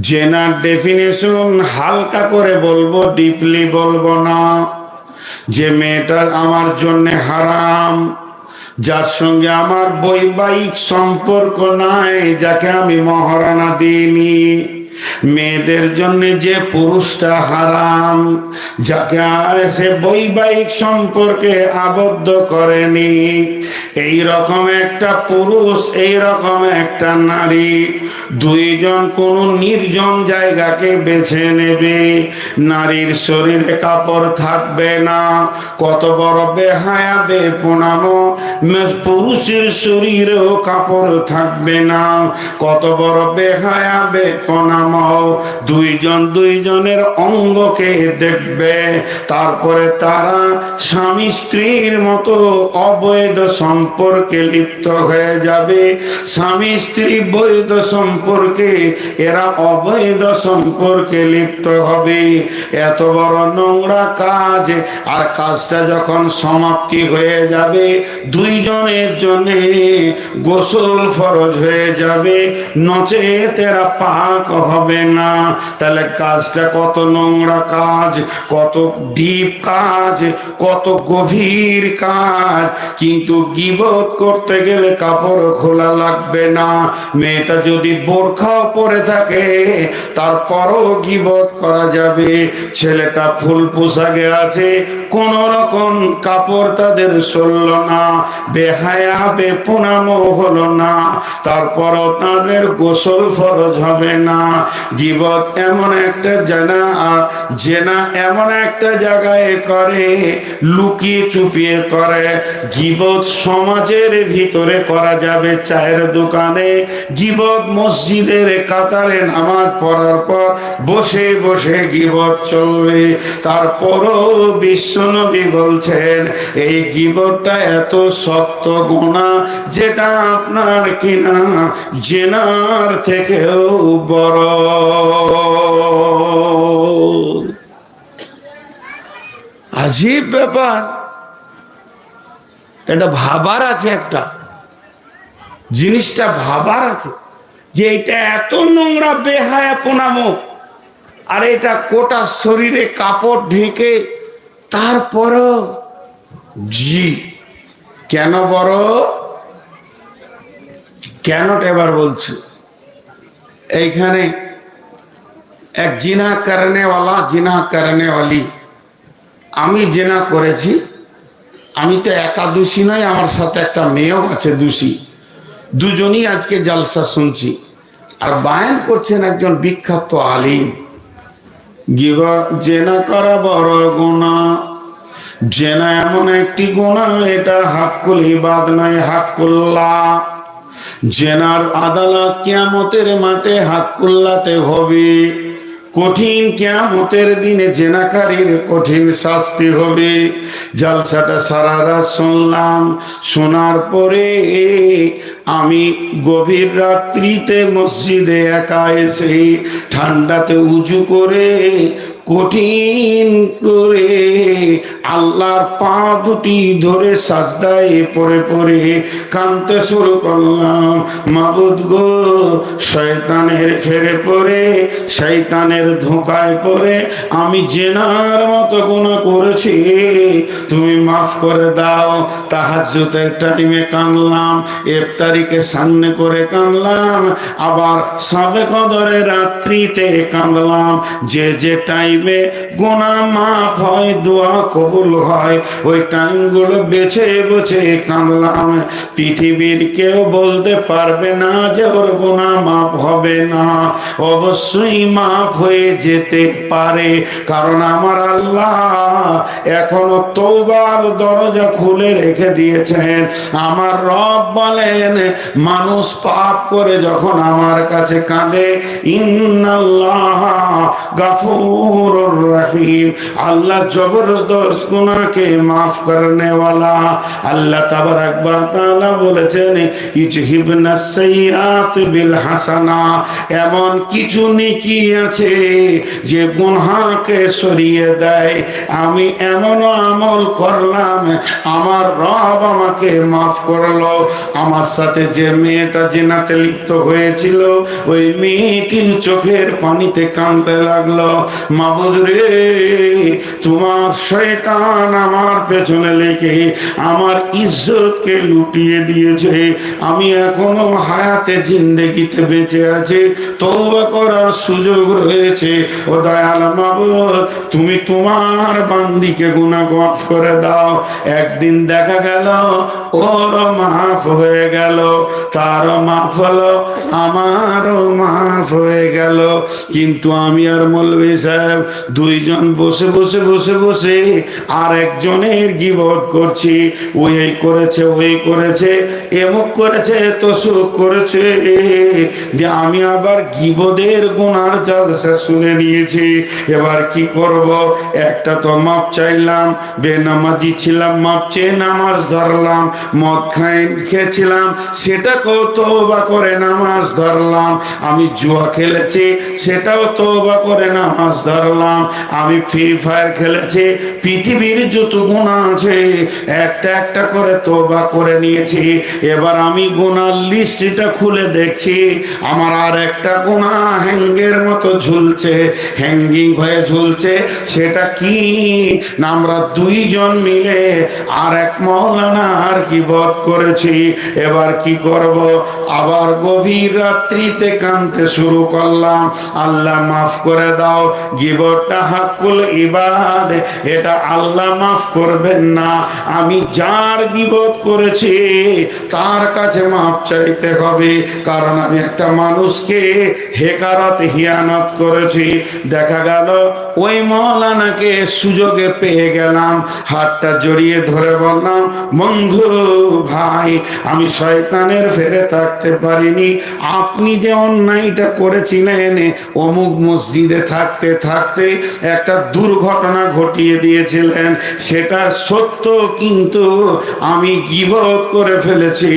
জেনার ডেফিনেশন হালকা করে বলবো, ডিপলি বলবো না। যে মেয়েটা আমার জন্য হারাম, যার সঙ্গে আমার বৈবাহিক সম্পর্ক নাই, যাকে আমি মহারানা দিইনি, মেয়েদের জন্য যে পুরুষটা হারাম, যাকে সে বৈবাহিক সম্পর্কে আবদ্ধ করেনি, এই রকম একটা পুরুষ, এই রকম একটা নারী, দুইজন কোন নির্জন জায়গাকে বেছে নেবে। নারীর শরীরে কাপড় থাকবে না, কত বড় বেহায়া বেপনামো। পুরুষের শরীরেও কাপড় থাকবে না, কত বড় বেহায়া বেপনামো। দুইজন দুইজনের অঙ্গকে দেখবে, তারপরে তারা স্বামী স্ত্রীর মতো অবৈধ সম্পর্কে লিপ্ত হয়ে যাবে। স্বামী স্ত্রী বৈধ সম্পর্কে, এরা অবৈধ সম্পর্কে লিপ্ত হবে। এত বড় নোংরা কাজ, আর কাজটা যখন সমাপ্তি হয়ে যাবে, দুইজনের জন্য গোসল ফরজ হয়ে যাবে, নচেত এরা পাক হবে না। তাহলে কাজটা কত নোংরা কাজ, কত ডিপ কাজ, কত গভীর কাজ। কিন্তু গীবত করতে গেলে কাপড় খোলা লাগবে না। মেয়েটা যদি বোরখাও পরে থাকে, তারপরও গীবত করা যাবে। ছেলেটা ফুল পোশাকে আছে, কোন রকম কাপড় তাদের সরল না, বেহায়া বেপনামো হলো না, তারপরও তাদের গোসল ফরজ হবে না। গীবত এমন একটা জেনা এমন একটা জায়গায় করে, লুকিয়ে চুপিয়ে করে। গীবত সমাজের ভিতরে করা যাবে, চায়ের দোকানে গীবত, মসজিদের কাতারে নামাজ পড়ার পর বসে বসে গীবত চলবে। তারপরও বিশ্বনবী বলছেন এই গীবতটা এত শক্ত গুনাহ, যেটা আপনার কিনা জেনার থেকেও বড়। আজীব ব্যাপার, এটা ভাবার আছে, একটা জিনিসটা ভাবার আছে যে এটা এত নোংরা বেহায়া পোনামো, আর এটা কোটা শরীরে কাপড় ঢেকে, তারপরও জি কেন বড়, কেনটা এবার বলছি। এইখানে এক জিনা করনেওয়ালা, জিনা করনেওয়ালি, আমি জিনা করেছি, আমি তো একা দোষী নয়, আমার সাথে একটা মেয়েও আছে দোষী। দুজনই আজকে জালসা শুনছি, আর বায়ান করছেন একজন বিখ্যাত আলিম। জেনা করা বড় গুনাহ, জেনা এমন একটি গুনাহ, এটা হাক্কুল ইবাদ নয়, হাক্কুল্লাহ। জেনার আদালত কিয়ামতের মাঠে হাক্কুল্লাতে হবে। কঠিন কিয়ামতের দিনে জেনাকারীর কঠিন শাস্তি হবে। জালসাটা সারা রাত শুনলাম, শোনার পরে আমি গভীর রাত্রিতে মসজিদে একা এসে ঠান্ডাতে উজু করে কঠিন করে আল্লাহর পা দুটি ধরে সাজদায় পড়ে পড়ে কাঁদতে শুরু করলাম। মাবুদ গো, শয়তানের ফেরে পড়ে, শয়তানের ধোঁকায় পড়ে আমি জেনার মতো গুনাহ করেছি, তুমি মাফ করে দাও। তাহাজ্জুদের টাইমে কাঁদলাম, ইফতারিকে সামনে করে কাঁদলাম, আবার শবে কদরের রাত্রিতে কাঁদলাম। যে যে টাইমে গুনাহ মাফ হয়, দোয়া কবুল হয়, ওই টাইমগুলো বেছে বেছে কাঁদলাম। পৃথিবীর কেউ বলতে পারবে না যে ওর গুনাহ মাফ হবে না, অবশ্যই মাফ হয়ে যেতে পারে। কারণ আমার আল্লাহ এখনো তওবার দরজা খুলে রেখে দিয়েছেন। আমার রব বলেন, মানুষ পাপ করে যখন আমার কাছে কাঁদে, ইন্নাল্লাহ গাফুরুর রহিম, আল্লাহ জবরদস্ত গুনাহকে মাফ করনে ওয়ালা। আল্লাহ তাবারাক ওয়া তাআলা বলেছেন, ইজহিবনাস সাইয়্যাত বিল হাসানা, এমন কিছু নেকি আছে যে গুনাহকে সরিয়ে দেয়। আমি এমন আমল করলাম, আমার রব আমাকে মাফ করলো। আমার সাথে যে মেয়েটা জিনাতে লিপ্ত হয়েছিল, ওই মেয়েটির চোখের পানিতে কাঁদতে লাগলো। মা মাবুদ রে, তোমার শয়তান আমার পেছনে লেগে আমার ইজ্জতকে লুটিয়ে দিয়েছে। আমি এখনো হায়াতে জিন্দেগিতে বেঁচে আছি, তওবা করার সুযোগ রয়েছে। ও দয়াল মাবুদ, তুমি তোমার বান্দিকে গুনাহ মাফ করে দাও। একদিন দেখা গেল ওর মাফ হয়ে গেল, তারও মাফ হলো, আমারও মাফ হয়ে গেল। কিন্তু আমি আর মৌলভী সাহেব দুইজন বসে বসে বসে বসে আর একজনের গীবত করছি। ওই এই করেছে, ওই করেছে, এমুক করেছে, তসুক করেছে। যে আমি আবার গীবতের গুনার জলসা শুনে নিয়েছি। এবার কি করব? একটা তো মাপ চাইলাম, বেনামাজি ছিলাম, মাপ চেয়ে নামাজ ধরলাম। মদ খেয়েছিলাম, সেটাকেও তওবা করে নামাজ ধরলাম। আমি জুয়া খেলেছি, সেটাও তওবা করে নামাজ ধরলাম। আমি ফ্রি ফায়ার খেলেছি, পৃথিবীর যত গুনাহ আছে একটা একটা করে তওবা করে নিয়েছি। এবার আমি গুনার লিস্টটা খুলে দেখছি, আমার আর একটা গুনাহ হ্যাঙ্গের মতো ঝুলছে, হ্যাঙ্গিং হয়ে ঝুলছে। সেটা কি না, আমরা দুইজন মিলে আর এক মওলানার গীবত করেছি। এবার কি করব? আবার গভীর রাত্রিতে কাঁদতে শুরু করলাম, আল্লাহ মাফ করে দাও। গীবতটা হাক্কুল ইবাদ, এটা আল্লাহ মাফ করবেন না। আমি যার গীবত করেছি তার কাছে মাফ চাইতে হবে, কারণ আমি একটা মানুষকে হেকারত হিয়ানত করেছি। দেখা গেল ওই মওলানাকে সুযোগে পেয়ে গেলাম, হাতটা জড়িয়ে ধরে বললাম, বন্ধু ভাই, আমি শয়তানের ফেরে থাকতে পারিনি। আপনি যে অন্যায়টা করেছিলেন, অমুক মসজিদে থাকতে থাকতে একটা দুর্ঘটনা ঘটিয়ে দিয়েছিলেন, সেটা সত্য, কিন্তু আমি গীবত করে ফেলেছি,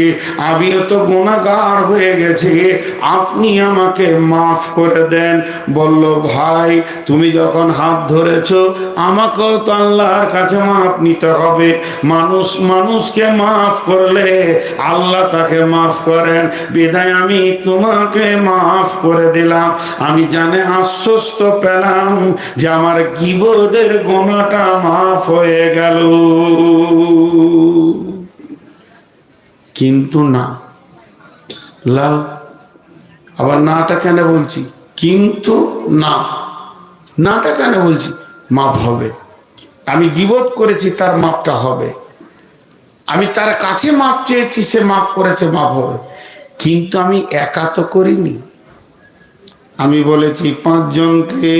আমিও তো গুনাহগার হয়ে গেছি, আপনি আমাকে মাফ করে দেন। বলল, ভাই তুমি যখন হাত ধরেছো, আমাকেও তো আল্লাহর কাছে মাফ নিতে হবে। মানুষ মানুষকে মাফ করলে আল্লাহ তাকে মাফ করেন, বিধায় আমি তোমাকে মাফ করে দিলাম। আমি জানে আশ্বস্ত পেলাম যে আমার গীবতের গুনাহটা মাফ হয়ে গেল। কিন্তু না, লাও, আবার নাটা কেন বলছি? কিন্তু না, নাটা কেন বলছি? মাফ হবে। আমি গীবত করেছি, তার মাপটা হবে। আমি তার কাছে মাপ চেয়েছি, সে মাফ করেছে, মাপ হবে। কিন্তু আমি একা তো করিনি। আমি বলেছি 5 জনকে,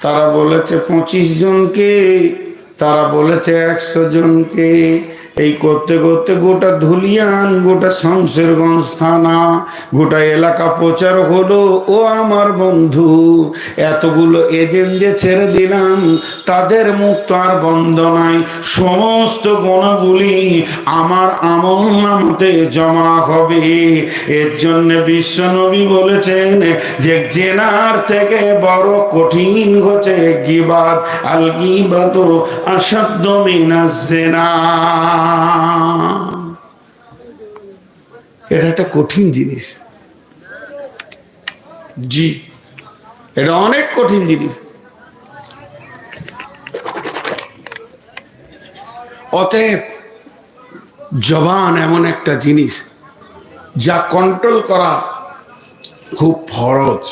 তারা বলেছে 25 জনকে, তারা বলেছে 100 জনকে। এই করতে করতে গোটা ধুলিয়ান, গোটা শামশেরগঞ্জ থানা, গোটা এলাকা প্রচার হলো। ও আমার বন্ধু, এতগুলো এজেন্ট যে ছেড়ে দিলাম, তাদের মুখ তো আর বন্ধ নাই। সমস্ত গুণাগুলি আমার আমলনামাতে জমা হবে। এর জন্য বিশ্বনবী বলেছেন যে জেনার থেকে বড় কঠিন হচ্ছে গীবাত, আল গীবাতু আশাদ্দু মিনাজ জিনা। এটা একটা কঠিন জিনিস, জি, এটা অনেক কঠিন জিনিস। অতএব জবান এমন একটা জিনিস যা কন্ট্রোল করা খুব ফরজ।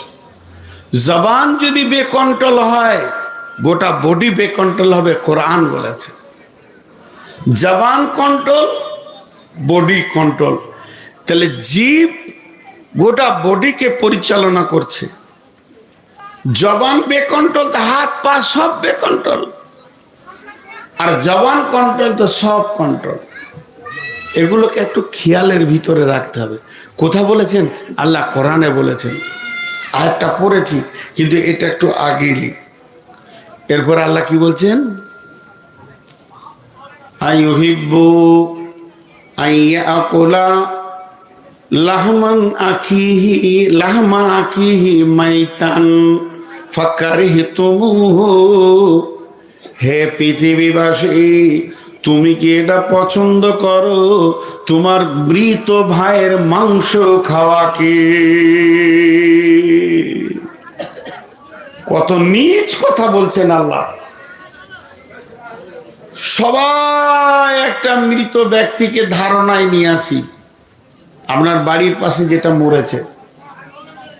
জবান যদি বেকন্ট্রোল হয়, গোটা বডি বেকন্ট্রোল হবে। কোরআন বলেছে জবান কন্ট্রোল, বডি কন্ট্রোল। তাহলে জীব গোটা বডিকে পরিচালনা করছে। জবান বেকন্ট্রোল তো হাত পা সব বেকন্ট্রোল, আর জবান কন্ট্রোল তো সব কন্ট্রোল। এগুলোকে একটু খেয়ালের ভিতরে রাখতে হবে। কোথা বলেছেন? আল্লাহ কোরআনে বলেছেন। আয়াতটা পড়েছি, কিন্তু এটা একটু আগেই। এরপর আল্লাহ কি বলছেন? আইয়ুহিব্বু আইয়াকুলা লাহমান আখিহি, লাহমা আখিহি মাইতান ফাকারিহতুমুহু। হে পৃথিবীবাসী, তুমি কি এটা পছন্দ করো, তোমার মৃত ভাইয়ের মাংস খাওয়াকে? কত নীচ কথা বলছেন আল্লাহ। সবাই একটা মৃত ব্যক্তিকে ধারণায় নিয়ে আসি, আপনার বাড়ির পাশে যেটা মরেছে,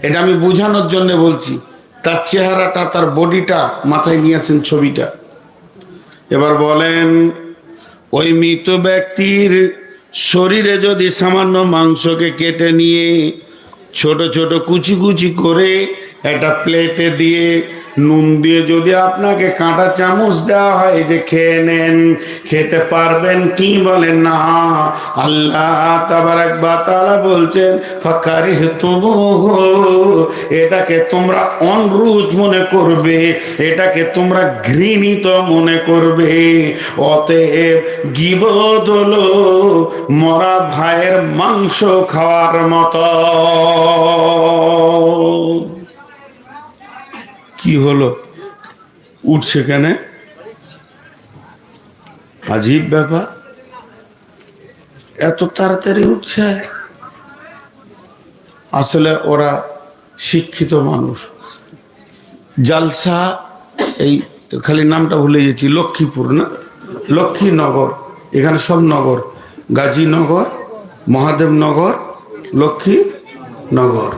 এটা আমি বোঝানোর জন্য বলছি, তার চেহারাটা, তার বডিটা মাথায় নিয়ে আসেন, ছবিটা। এবার বলেন, ওই মৃত ব্যক্তির শরীরে যদি সামান্য মাংসকে কেটে নিয়ে ছোট ছোট কুচি কুচি করে একটা প্লেটে দিয়ে নুন দিয়ে যদি আপনাকে কাঁটা চামচ দেওয়া হয় যে খেয়ে নেন, খেতে পারবেন কি? বলেন না। আল্লাহ তাবারাক ওয়া তাআলা বলছেন ফাকারিহতুমুহু, এটাকে তোমরা অনরুচ মনে করবে, এটাকে তোমরা ঘৃণিত মনে করবে। অতএব গীবত হলো মরা ভাইয়ের মাংস খাওয়ার মতো। কি হলো, উঠছে কেন? আজীব ব্যাপার, এত তাড়াতাড়ি উঠছে। আসলে ওরা শিক্ষিত মানুষ। জালসা, এই খালি নামটা ভুলে গেছি, লক্ষ্মীপুর না লক্ষ্মীনগর, এখানে সব নগর, গাজীনগর, মহাদেবনগর, লক্ষ্মীনগর,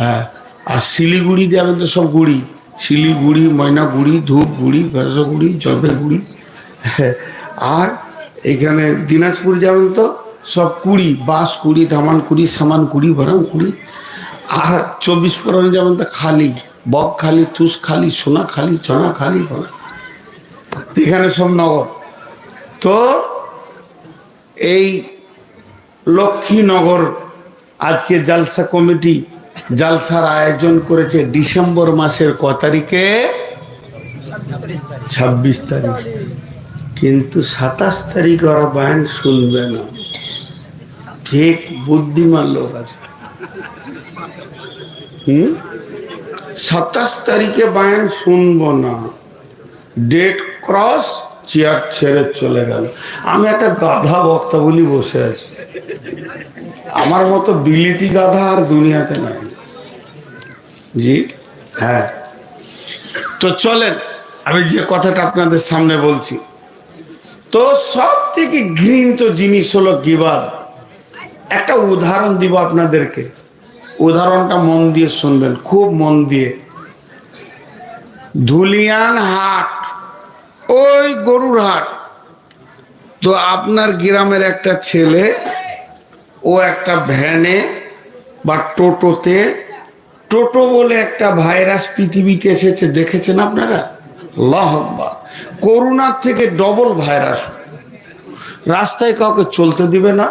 হ্যাঁ। আর শিলিগুড়ি যাবেন তো সব গুড়ি, শিলিগুড়ি, ময়নাগুড়ি, ধূপগুড়ি, ভেষগুড়ি, জলপাইগুড়ি, হ্যাঁ। আর এখানে দিনাজপুর যাবেন তো সব কুড়ি, বাঁশকুড়ি, ধামানকুড়ি, সামানকুড়ি, ভরাংকুড়ি। আর 24 পরগনা যাবেন তো খালি, বকখালি, তুষখালি, সোনাখালি, চনাখালি, এখানে সব নগর। তো এই লক্ষ্মীনগর আজকে জালসা কমিটি জালসার আয়োজন করেছে ডিসেম্বর মাসের ক তারিখে? 26 তারিখ। কিন্তু 27 তারিখ ওরা বায়ান শুনবে না। ঠিক বুদ্ধিমান লোক আছে। 27 তারিখে বায়ান শুনবো না, ডেট ক্রস, চেয়ার ছেড়ে চলে গেল। আমি একটা গাধা বক্তা বলি বসে আছি, আমার মতো বিলিতি গাধা আর দুনিয়াতে নাই। জি হ্যাঁ। তো চলেন, আমি যে কথাটা আপনাদের সামনে বলছি, তো সব থেকে ঘৃণিত জিনিস হলো গীবত। একটা উদাহরণ দিব আপনাদেরকে, উদাহরণটা মন দিয়ে শুনবেন, খুব মন দিয়ে। ধুলিয়ান হাট, ওই গরুর হাট। তো আপনার গ্রামের একটা ছেলে, ও একটা ভ্যানে বা টোটোতে, টোটো বলে একটা ভাইরাস পৃথিবীতে এসেছে, দেখেছেন আপনারা? আল্লাহু আকবার। করোনার থেকে ডবল ভাইরাস। রাস্তায় কাউকে চলতে দিবে না,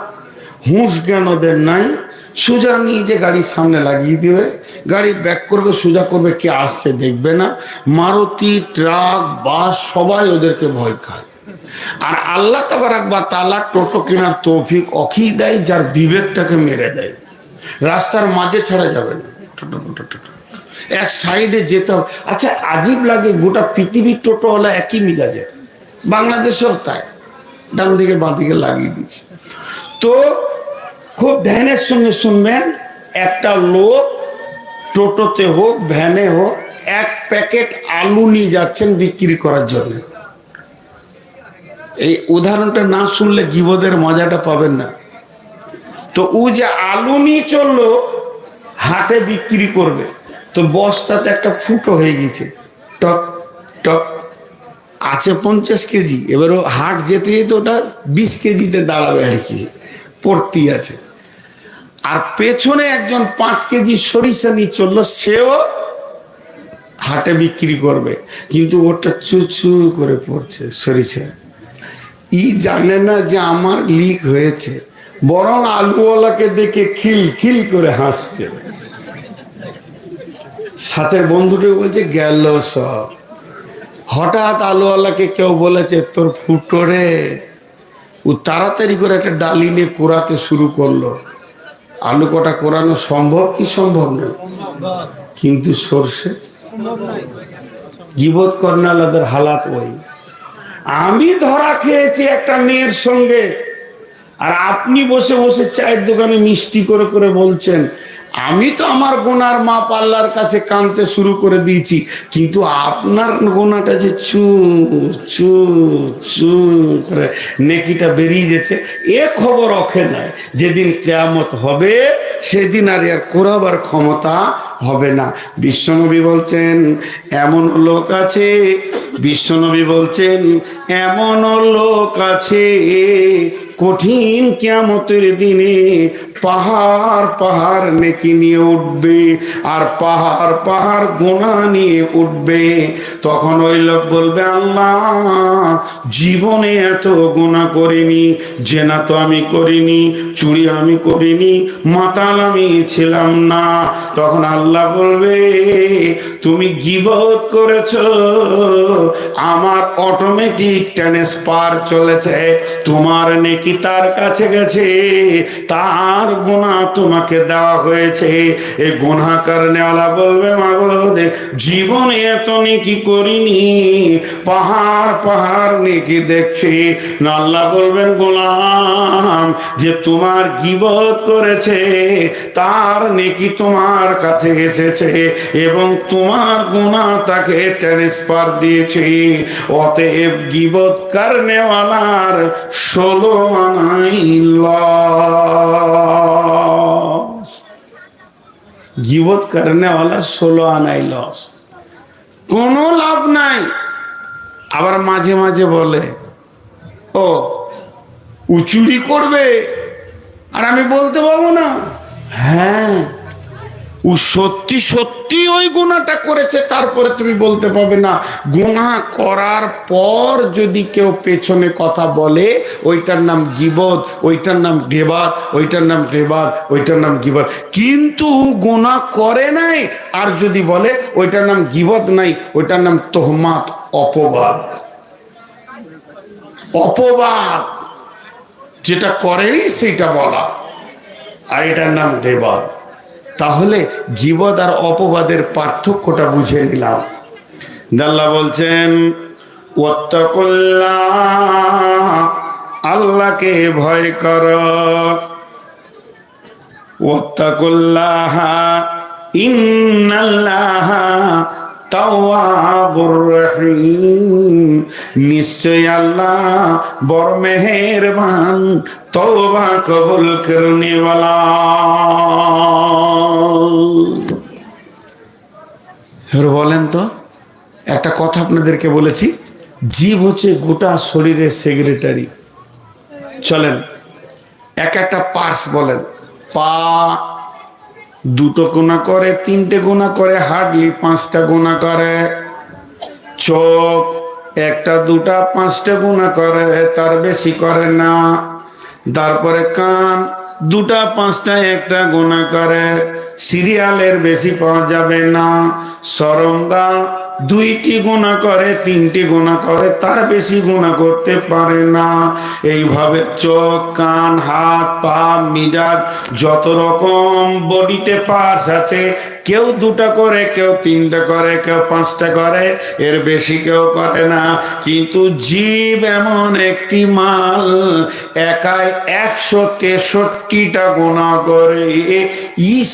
হুঁশ জ্ঞান ওদের নাই। সোজা নিয়ে যে গাড়ির সামনে লাগিয়ে দিবে, গাড়ি ব্যাক করবে, সোজা করবে, কে আসছে দেখবে না। মারুতি, ট্রাক, বাস সবাই ওদেরকে ভয় খায়। আর আল্লাহ তাবারাক ওয়া তাআলা টোটো কেনার তৌফিক অখি দেয় যার বিবেকটাকে মেরে দেয়। রাস্তার মাঝে ছাড়া যাবে না, এক সাইডে যেতে হবে। আচ্ছা, আজীব লাগে, গোটা পৃথিবীর টোটোওয়ালা একই মিজাজে, বাংলাদেশেও তাই, ডান দিকে বাঁ দিকে লাগিয়ে দিচ্ছে। তো খুব ধ্যানের সঙ্গে শুনবেন, একটা লোক টোটোতে হোক ভ্যানে হোক 1 প্যাকেট আলু নিয়ে যাচ্ছেন বিক্রি করার জন্য। এই উদাহরণটা না শুনলে গীবতের মজাটা পাবেন না। তো ও যে আলু নিয়ে চললো হাটে বিক্রি করবে, তো বস্তাতে একটা ফুটো হয়ে গেছে, টক টক আছে 50 কেজি। এবার ও হাট যেতে যেতে ওটা 20 কেজিতে দাঁড়াবে আর কি, পড়তি আছে। আর পেছনে একজন 5 কেজি সরিষা নিয়ে চললো, সেও হাটে বিক্রি করবে, কিন্তু ওটা চুচু করে পড়ছে সরিষা। জানে না যে আমার লিক হয়েছে, বরং আলুওয়ালাকে দেখে খিল খিল করে হাসছে। সাথে বন্ধুটি বলছে গেল সব। হঠাৎ আলুওয়ালাকে কেউ বলেছে তোর ফুটো রে। ও তাড়াতাড়ি করে একটা ডালি নিয়ে কোরাতে শুরু করলো। আলু কটা কোরানো সম্ভব কি সম্ভব না, কিন্তু সর্ষে গীবত করনালাদের হালাত ওই। আমি ধরা খেয়েছি একটা মেয়ের সঙ্গে, আর আপনি বসে বসে চায়ের দোকানে মিষ্টি করে করে বলছেন আমি তো আমার গোনার মাপ আল্লাহর কাছে কাঁদতে শুরু করে দিয়েছি, কিন্তু আপনার গোনাটা যে চু চু চু করে নেকিটা বেরিয়ে গেছে, এ খবর রখে নাই। যেদিন কিয়ামত হবে সেদিন আর এর করাবার ক্ষমতা হবে না। বিশ্বনবী বলছেন এমন লোক আছে, বিশ্বনবী বলছেন এমন লোক আছে কঠিন কিয়ামতের দিনে পাহাড় পাহাড় নেকি নিয়ে উঠবে আর পাহাড় পাহাড় গুনাহ নিয়ে উঠবে। তখন ওই লোক বলবে আল্লাহ জীবনে এত গুনাহ করিনি, জেনা তো আমি করিনি, চুরি আমি করিনি, মাতাল আমি ছিলাম না। তখন আল্লাহ বলবে তুমি গীবত করেছো, আমার অটোমেটিক ট্রান্সফার চলেছে, তোমার নেকি তার কাছে গেছে, তার গুনাহ তোমাকে দেওয়া হয়েছে। এই গুনাহ করনেওয়ালা বলবে মাগো জীবনে এত নেকি করিনি, পাহাড় পাহাড় নেকি দেখছি। আল্লাহ বলবেন গোলাম যে তোমার গীবত করেছে তার নেকি তোমার কাছে এসেছে এবং তোমার গুনাহ তাকে ট্রান্সফার দিয়েছে। অতএব গীবত করনেওয়ালার 16 আনাই লস, গীবত করনেওয়ালার 16 আনাই লস, কোনো লাভ নাই। আবার মাঝে মাঝে বলে ও চুরি করবে আর আমি বলতে পারবো না, হ্যাঁ ও সত্যি সত্যি ওই গুনাহটা করেছে, তারপরে তুমি বলতে পারবে না। গুনাহ করার পর যদি কেউ পেছনে কথা বলে ওইটার নাম গীবত, ওইটার নাম গীবত, ওইটার নাম গীবত, ওইটার নাম গীবত। কিন্তু গুনাহ করে নাই আর যদি বলে ওইটার নাম গীবত নাই, ওইটার নাম তোহমাত, অপবাদ। অপবাদ যেটা করেনি সেটা বলা, আর এটার নাম গীবত। তাহলে গীবত আর অপবাদের পার্থক্যটা বুঝে নিলাম। আল্লাহ বলছেন ওয়াত্তাকুল্লাহ, আল্লাহকে ভয় করো। ওয়াত্তাকুল্লাহ ইন্নাল্লাহা তাওয়াবুর রহিম, নিশ্চয় আল্লাহ বড় মেহেরবান, তওবা কবুল করনে ওয়ালা। বলেন তো, একটা কথা আপনাদেরকে বলেছি, জীব হচ্ছে গোটা শরীরের সেক্রেটারি। চলেন এক একটা পার্টস বলেন। পা 2টো গুনাহ করে, 3টে গুনাহ করে, হার্ডলি 5টা গুনাহ করে। চোখ 1টা 2টা 5টা গুনাহ করে, তার বেশি করে না। তারপরে কান 2টা 5টা 1টা গুনাহ করে, সিরিয়ালের বেশি পাওয়া যাবে না। সরঙ্গা 2টি গুনাহ করে, 3টি গুনাহ করে, তার বেশি গুনাহ করতে পারে না। এইভাবে চোখ, কান, হাত, পা, মিজাজ, যত রকম বডিতে পার্টস আছে, কেউ 2টা করে, কেউ 3টা করে, কেউ 5টা করে, এর বেশি কেউ করে না। কিন্তু জীব এমন একটি মাল, একাই 163টা গুনাহ করে,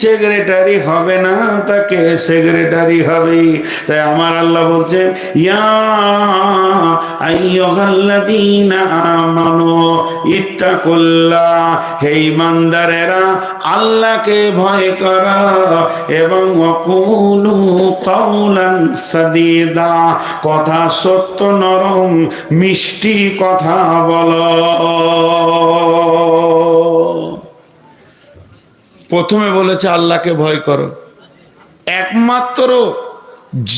সেক্রেটারি হবে না, তাকে সেক্রেটারি হবে। তাই আমার আল্লাহ বলছেন ইয়া আইয়ুহাল্লাযীনা আমানু ইত্তাকুল্লাহ, হে ঈমানদারেরা আল্লাহকে ভয় করো এবং ওয়াকুলু কাওলান সাদীদা, কথা সত্য নরম মিষ্টি কথা বলো। প্রথমে বলেছে আল্লাহকে ভয় করো। একমাত্র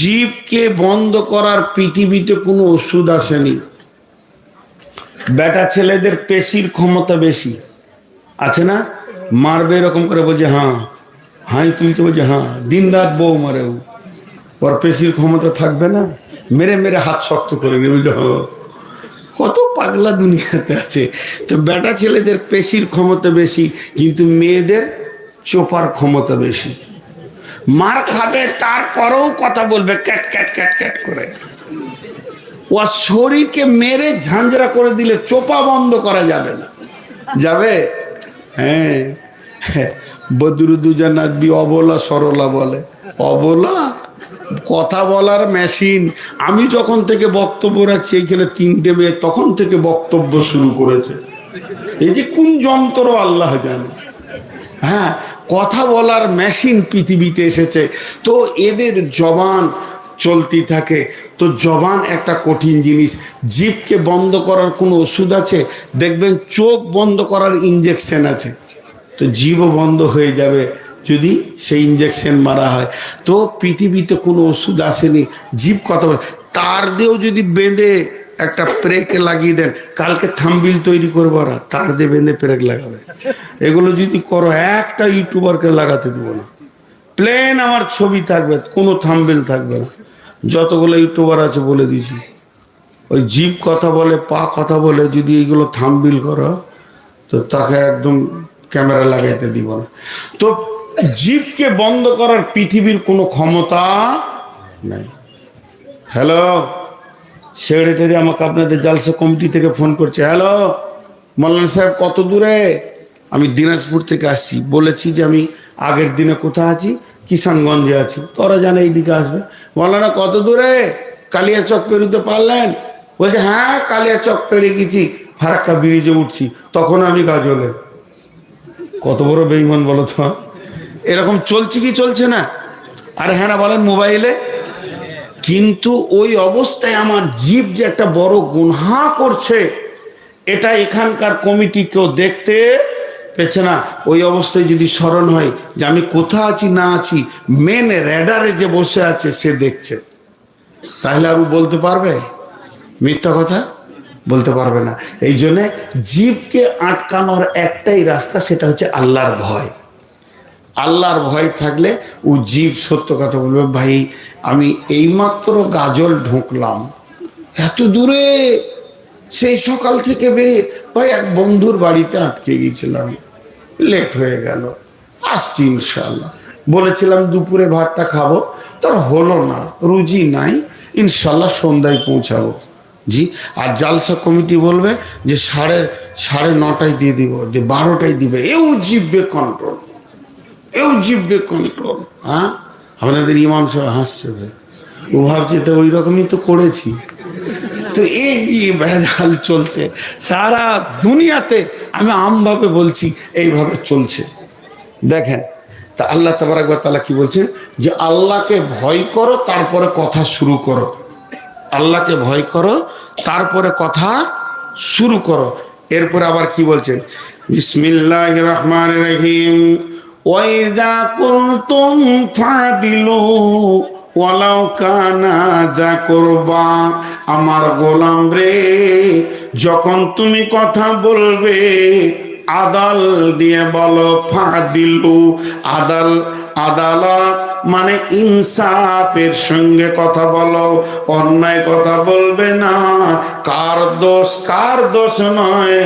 জীবকে বন্ধ করার পৃথিবীতে কোনো ওষুধ আসেনি। বেটা ছেলেদের পেশির ক্ষমতা বেশি আছে না, মারবে এরকম করে বলছে হ্যাঁ, হাই তুলতে বলছে হ্যাঁ, দিন রাত বউ মারে, ওর পেশির ক্ষমতা থাকবে না, মেরে মেরে হাত শক্ত করে নেবে। কত পাগলা দুনিয়াতে আছে। তো বেটা ছেলেদের পেশির ক্ষমতা বেশি, কিন্তু মেয়েদের চোপার ক্ষমতা বেশি। মার খাবে তারপরেও কথা বলবে ক্যাট ক্যাট ক্যাট ক্যাট করে। ও শরীরকে মেরে ঝাঁঝরা করে দিলে চোপা বন্ধ করা যাবে না। যাবে? হ্যাঁ, বদরুদ্দুজা নাদবি অবলা সরলা বলে। অবলা কথা বলার মেশিন। আমি যখন থেকে বক্তব্য রাখছি এইখানে 3টে মেয়ে তখন থেকে বক্তব্য শুরু করেছে। এই যে কোন যন্ত্র আল্লাহ জানে। হ্যাঁ, কথা বলার মেশিন পৃথিবীতে এসেছে। তো এদের জবান চলতি থাকে। তো জবান একটা কঠিন জিনিস। জিভকে বন্ধ করার কোনো ওষুধ আছে? দেখবেন চোখ বন্ধ করার ইঞ্জেকশন আছে। তো জিভও বন্ধ হয়ে যাবে যদি সেই ইঞ্জেকশন মারা হয়। তো পৃথিবীতে কোনো ওষুধ আসেনি জিভ কথা বলে। তার দিয়েও যদি বেঁধে একটা প্রেক লাগিয়ে দেন, কালকে থাম্বিল তৈরি করবো, ওরা তার দিয়ে বেঁধে প্রেক লাগাবে। এগুলো যদি করো, একটা ইউটিউবারকে লাগাতে দেবো না। প্লেন আমার ছবি থাকবে, কোনো থাম্বিল থাকবে না। যতগুলো ইউটিউবার আছে বলে দিয়েছি, ওই জিভ কথা বলে, পা কথা বলে, যদি এইগুলো থাম্বিল করো তো তাকে একদম ক্যামেরা লাগাইতে দিব না। তো জিভকে বন্ধ করার পৃথিবীর কোনো ক্ষমতা নেই। হ্যালো, সেক্রেটারি আমাকে আপনাদের জালসা কমিটি থেকে ফোন করছে। হ্যালো মৌলানা সাহেব, কত দূরে? আমি দিনাজপুর থেকে আসছি। বলেছি যে আমি আগের দিনে কোথায় আছি, কিষানগঞ্জে আছি। তোরা জানে এইদিকে আসবে। মৌলানা কত দূরে? কালিয়াচক পেরোতে পারলেন? বলছে হ্যাঁ, কালিয়াচক পেরে গেছি, ফারাক্কা ব্রিজে উঠছি। তখন আমি গাজলে। কত বড় বেঈমান বলো তো। এরকম চলছে কি চলছে না? আরে হ্যাঁ না বলেন মোবাইলে। কিন্তু ওই অবস্থায় আমার জীব যে একটা বড় গুনহা করছে, এটা এখানকার কমিটি কেউ দেখতে পেছে না। ওই অবস্থায় যদি স্মরণ হয় যে আমি কোথায় আছি না আছি, মেন রেডারে যে বসে আছে সে দেখছে, তাহলে আর ও বলতে পারবে মিথ্যা কথা? বলতে পারবে না। এই জন্যে জীবকে আটকানোর একটাই রাস্তা, সেটা হচ্ছে আল্লাহর ভয়। আল্লাহর ভয় থাকলে ও জীব সত্য কথা বলবে। ভাই আমি এইমাত্র গাজল ঢুকলাম, এত দূরে, সেই সকাল থেকে বেরিয়ে, ভাই এক বন্ধুর বাড়িতে আটকে গিয়েছিলাম, লেট হয়ে গেল, আসছি ইনশাল্লাহ। বলেছিলাম দুপুরে ভাতটা খাবো, তার হলো না, রুজি নাই, ইনশাল্লাহ সন্ধ্যায় পৌঁছাবো। জি। আর জালসা কমিটি বলবে যে সাড়ে নটায় দিয়ে দিব, যে 12টায় দিবে। এও জিভবে কন্ট্রোল, এও জিভবে কন্ট্রোল। হ্যাঁ, আমাদের ইমাম সাহেব হাসছে, ভাই ও ভাবছে তো ওই রকমই তো করেছি। তো এই ভেজাল চলছে সারা দুনিয়াতে। আমি আমভাবে বলছি, এইভাবে চলছে। দেখেন, তা আল্লাহ তাবারক ওয়া তাআলা কি বলছেন, যে আল্লাহকে ভয় করো তারপরে কথা শুরু করো। আল্লাহকে ভয় করো তারপরে কথা শুরু করো। এরপরে আবার কি বলছেন, বিসমিল্লাহির রহমানির রহিম, ওয়াইদা কুনতুম ফাদিলু ওয়ালাউ কানা যা কুরবা। আমার গোলাম রে, যখন তুমি কথা বলবে আদাল দিয়ে বলো। ফাদিলু, আদালত মানে ইনসাফের সঙ্গে কথা বলো, অন্যায় কথা বলবে না। কার দোষ নয়,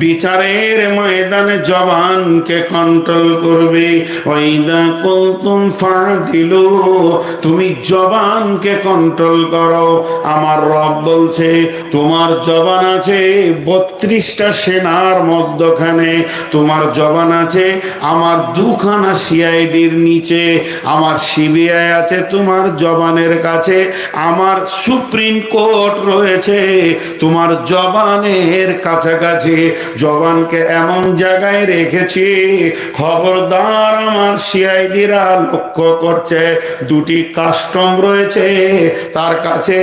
বিচারের ময়দানে জবানকে কন্ট্রোল করবে। ওয়াইদা কুনতুম ফাদিলু, তুমি জবানকে কন্ট্রোল করো। আমার রব বলছে তোমার জবান আছে 32টা সেনার মধ্যখানে, তোমার জবান আছে আমার 2খানা সিআইডির নিচে, আমার সিবিআই আছে তোমার জবানের কাছে, আমার সুপ্রিম কোর্ট রয়েছে তোমার জবানের কাছাকাছি। জবানকে এমন জায়গায় রেখেছি, খবরদার আমার সিআইডিরা লক্ষ্য করছে, 2টি কাস্টম রয়েছে তার কাছে,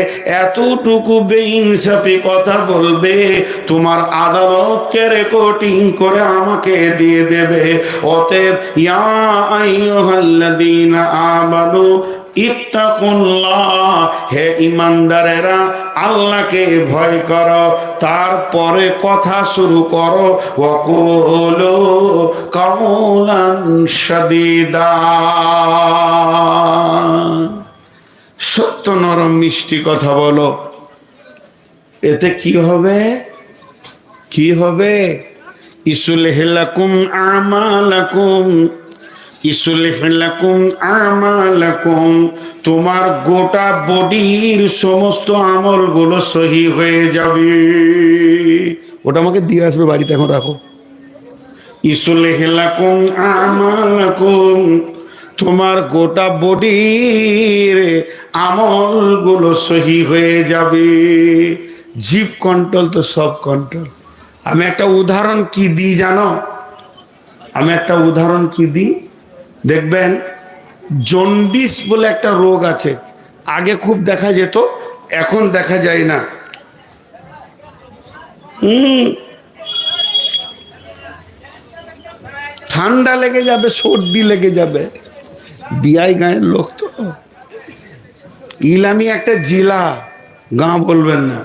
এতটুকু বেইনসাফি কথা বলবে, তোমার আদালতকে রেকর্ডিং করে আমাকে দিয়ে দেবে। অতএব ইয়া আইয়ুহাল্লাযীনা আমানু ইত্তাকুল্লাহ, হে ঈমানদারেরা আল্লাহকে ভয় করো, তারপরে কথা শুরু করো। ওয়াকুলু কাওলান সাদীদা, সত্য নরম মিষ্টি কথা বলো। এতে কি হবে? কি হবে? ইসলিহ লাকুম আমালাকুম, ইসলিহ লাকুম আমালাকুম, তোমার গোটা বডির সমস্ত আমলগুলো সহি হয়ে যাবে। ওটা আমাকে দিয়ে আসবে বাড়িতে, এখন রাখো। ইসলিহ লাকুম আমালাকুম, তোমার গোটা বডির আমলগুলো সহি হয়ে যাবে। জিভ কন্ট্রোল তো সব কন্ট্রোল। আমি একটা উদাহরণ কি দিই জানো? দেখবেন, জন্ডিস বলে একটা রোগ আছে, আগে খুব দেখা যেত, এখন দেখা যায় না। ঠান্ডা লেগে যাবে, সর্দি লেগে যাবে। বিয়াই গাঁয়ের লোক তো, ইলামি একটা জিলা, গাঁ বলবেন না।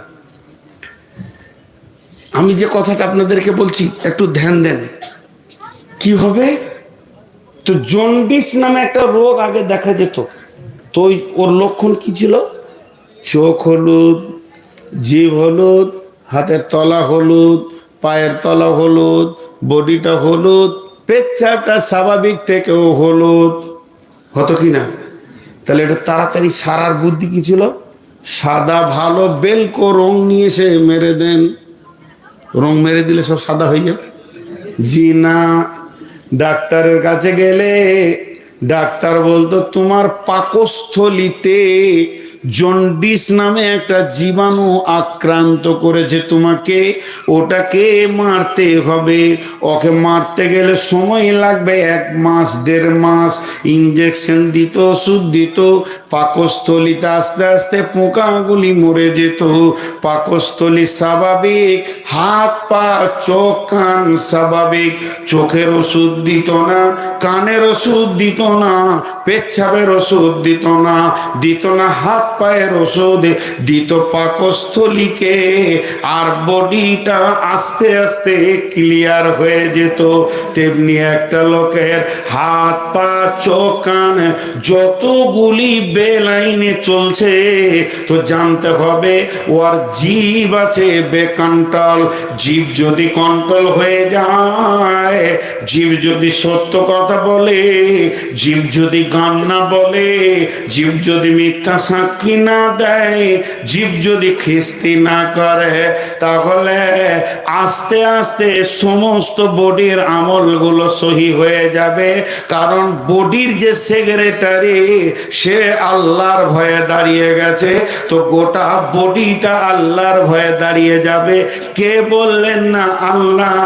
আমি যে কথাটা আপনাদেরকে বলছি একটু ধ্যান দেন। কি হবে? তো জন্ডিস নামে একটা রোগ আগে দেখা যেত। তো ওর লক্ষণ কি ছিল? চোখ হলুদ, জিভ হলুদ, হাতের তলা হলুদ, পায়ের তলা হলুদ, বডিটা হলুদ, পেচ্ছাপটা স্বাভাবিক থেকেও হলুদ হতো কি না? তাহলে এটা তাড়াতাড়ি সারার বুদ্ধি কি ছিল? সাদা ভালো বেলকো রং নিয়ে এসে মেরে দেন। রং মেরে দিলে সব সাদা হয়ে যাবে? জি না। ডাক্তারের কাছে গেলে ডাক্তার বলতো তোমার পাকস্থলিতে জন্ডিস নামে একটা জীবাণু আক্রান্ত করেছে তোমাকে, ওটাকে মারতে হবে। ওকে মারতে গেলে সময় লাগবে 1 মাস 1.5 মাস। ইঞ্জেকশন দিত, ওষুধ দিত, পাকস্থলিতে আস্তে আস্তে পোকাগুলি মরে যেত। পাকস্থলী স্বাভাবিক, হাত পা চোখ কান স্বাভাবিক। চোখের ওষুধ দিত না, কানের ওষুধ দিত না, পেচ্ছাপের ওষুধ দিত না হাত পায়ের ওষুধ দিত পাকস্থলীকে, আর বডিটা আস্তে আস্তে ক্লিয়ার হয়ে যেত। তেমনি একটা লোকের হাত পা চোখ কান যতগুলি বেলাইনে চলছে, তো জানতে হবে ওর জীব আছে বেকন্ট্রোল। জীব যদি কন্ট্রোল হয়ে যায়, জীব যদি সত্য কথা বলে, জীব যদি গান না বলে, জীব যদি মিথ্যা সাক্ষী না দেয়, জীব যদি খিস্তি না করে, তাহলে আস্তে আস্তে সমস্ত বডির আমলগুলো সহি হয়ে যাবে। কারণ বডির যে সেক্রেটারি, সে আল্লাহর ভয়ে দাঁড়িয়ে গেছে, তো গোটা বডিটা আল্লাহর ভয়ে দাঁড়িয়ে যাবে। কে বললেন না? আল্লাহ।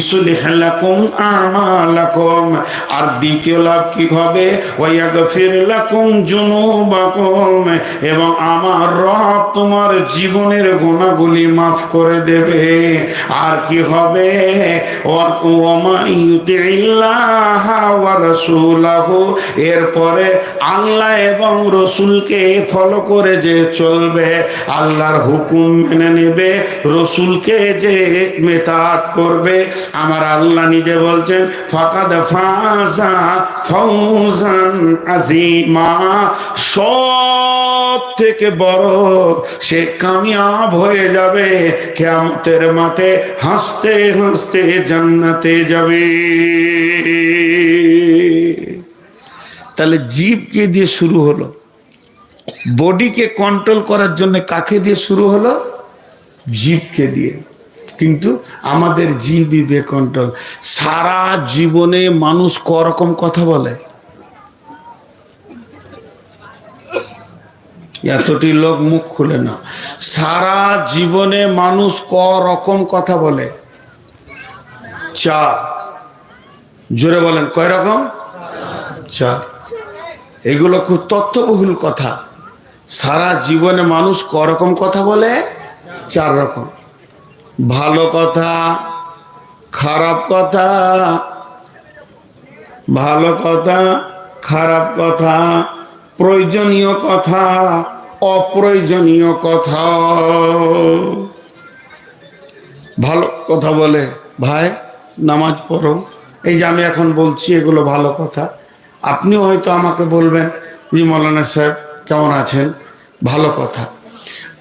ইসলিহ লাকুম আমালাকুম। আর দ্বিতীয় লাভ কি হবে? ওয়াগফির লাকুম যুনুবাকুম, এবং আমার রব তোমার জীবনের গুনাহগুলি মাফ করে দেবে। আর কি হবে? ওয়ামা ইউতিল্লাহ ওয়া রাসূলাহু, এরপরে আল্লাহ এবং রসুলকে ফলো করে যে চলবে, আল্লাহর হুকুম মেনে নেবে, রসুলকে যে মেতাত করবে, আমার আল্লাহ নিজে বলছেন ফাকাদ ফাজা ফাউজান আযীমা, সব থেকে বড় সে কামিয়াব হয়ে যাবে। কিয়ামতের মাঠে হাসতে হাসতে জান্নাতে যাবে। তাহলে জীবকে দিয়ে শুরু হলো, বডিকে কন্ট্রোল করার জন্য কাকে দিয়ে শুরু হলো? জীবকে দিয়ে। কিন্তু আমাদের জীবই বেকন্ট্রোল। সারা জীবনে মানুষ করকম কথা বলে, এতটি লোক মুখ খুলে না। সারা জীবনে মানুষ করকম কথা বলে? 4। জোরে বলেন, কয় রকম? 4। এগুলো খুব তথ্যবহুল কথা। সারা জীবনে মানুষ করকম কথা বলে? 4 রকম। ভালো কথা, খারাপ কথা, ভালো কথা, খারাপ কথা, প্রয়োজনীয় কথা, অপ্রয়োজনীয় কথা। ভালো কথা বলে, ভাই নামাজ পড়ো, এই যে আমি এখন বলছি এগুলো ভালো কথা। আপনিও হয়তো আমাকে বলবেন, জি মৌলানা সাহেব কেমন আছেন, ভালো কথা।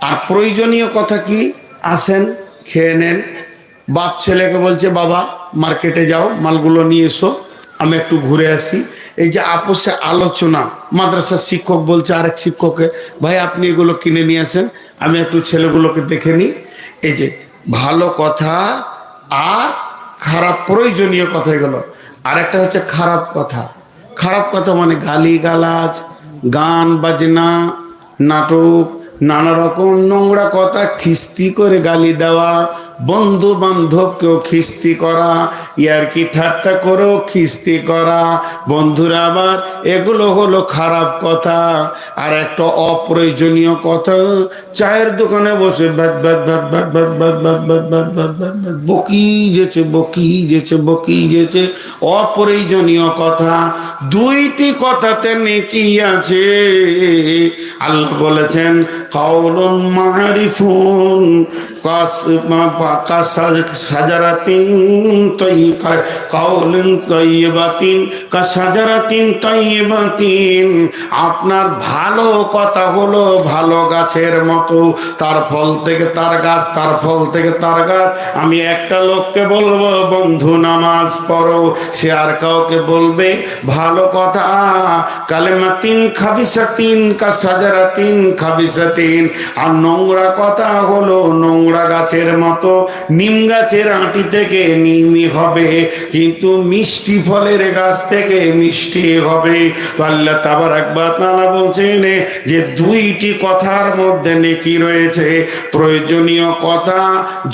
আর প্রয়োজনীয় কথা কি? আসেন, খেয়ে নেন। বাপ ছেলেকে বলছে বাবা মার্কেটে যাও, মালগুলো নিয়ে এসো, আমি একটু ঘুরে আসি। এই যে আপোষে আলোচনা, মাদ্রাসার শিক্ষক বলছে আরেক শিক্ষককে, ভাই আপনি এগুলো কিনে নিয়ে আসেন, আমি একটু ছেলেগুলোকে দেখে নিই। এই যে ভালো কথা আর খারাপ প্রয়োজনীয় কথা এগুলো। আর একটা হচ্ছে খারাপ কথা। খারাপ কথা মানে গালি গালাজ, গান বাজনা, নাটক, নানা রকম নোংরা কথা, খিস্তি করে গালি দেওয়া, বন্ধু বান্ধবকেও খিস্তি করা, ইয়ারকি ঠাট্টা করেও খিস্তি করা, বন্ধুরা আবার এগুলো হলো খারাপ কথা। আর একটা অপ্রয়োজনীয় কথা, চায়ের দোকানে বসে bat bat bat bat bat bat bat bat bat bat bat bat বকি যেছে বকি যেছে বকি যেছে, অপ্রয়োজনীয় কথা। দুইটি কথাতে নেকি আছে। আল্লাহ বলেছেন কাউলুন মারিফুন কাসাজারাতিন তাইয়্যিবা, কাউলুন তাইয়্যিবাতিন কাসাজারাতিন তাইয়্যিবাতিন। আপনার ভালো কথা হলো ভালো গাছের মতো, তার ফল থেকে তার গাছ, তার ফল থেকে তার গাছ। আমি একটা লোককে বলবো বন্ধু নামাজ পড়ো, সে আর কাউকে বলবে ভালো কথা। কালেমাতিন খাবিসাতিন কাসাজারাতিন খাবিসাতিন। আর নোংরা কথা হলো নোংরা গাছের মতো, নিম গাছের আঁটি থেকে নিমই হবে, কিন্তু মিষ্টি ফলের গাছ থেকে মিষ্টি হবে। তো আল্লাহ তাবারাক ওয়া তাআলা বলছেন যে দুইটি কথার মধ্যে নেকি রয়েছে। প্রয়োজনীয় কথা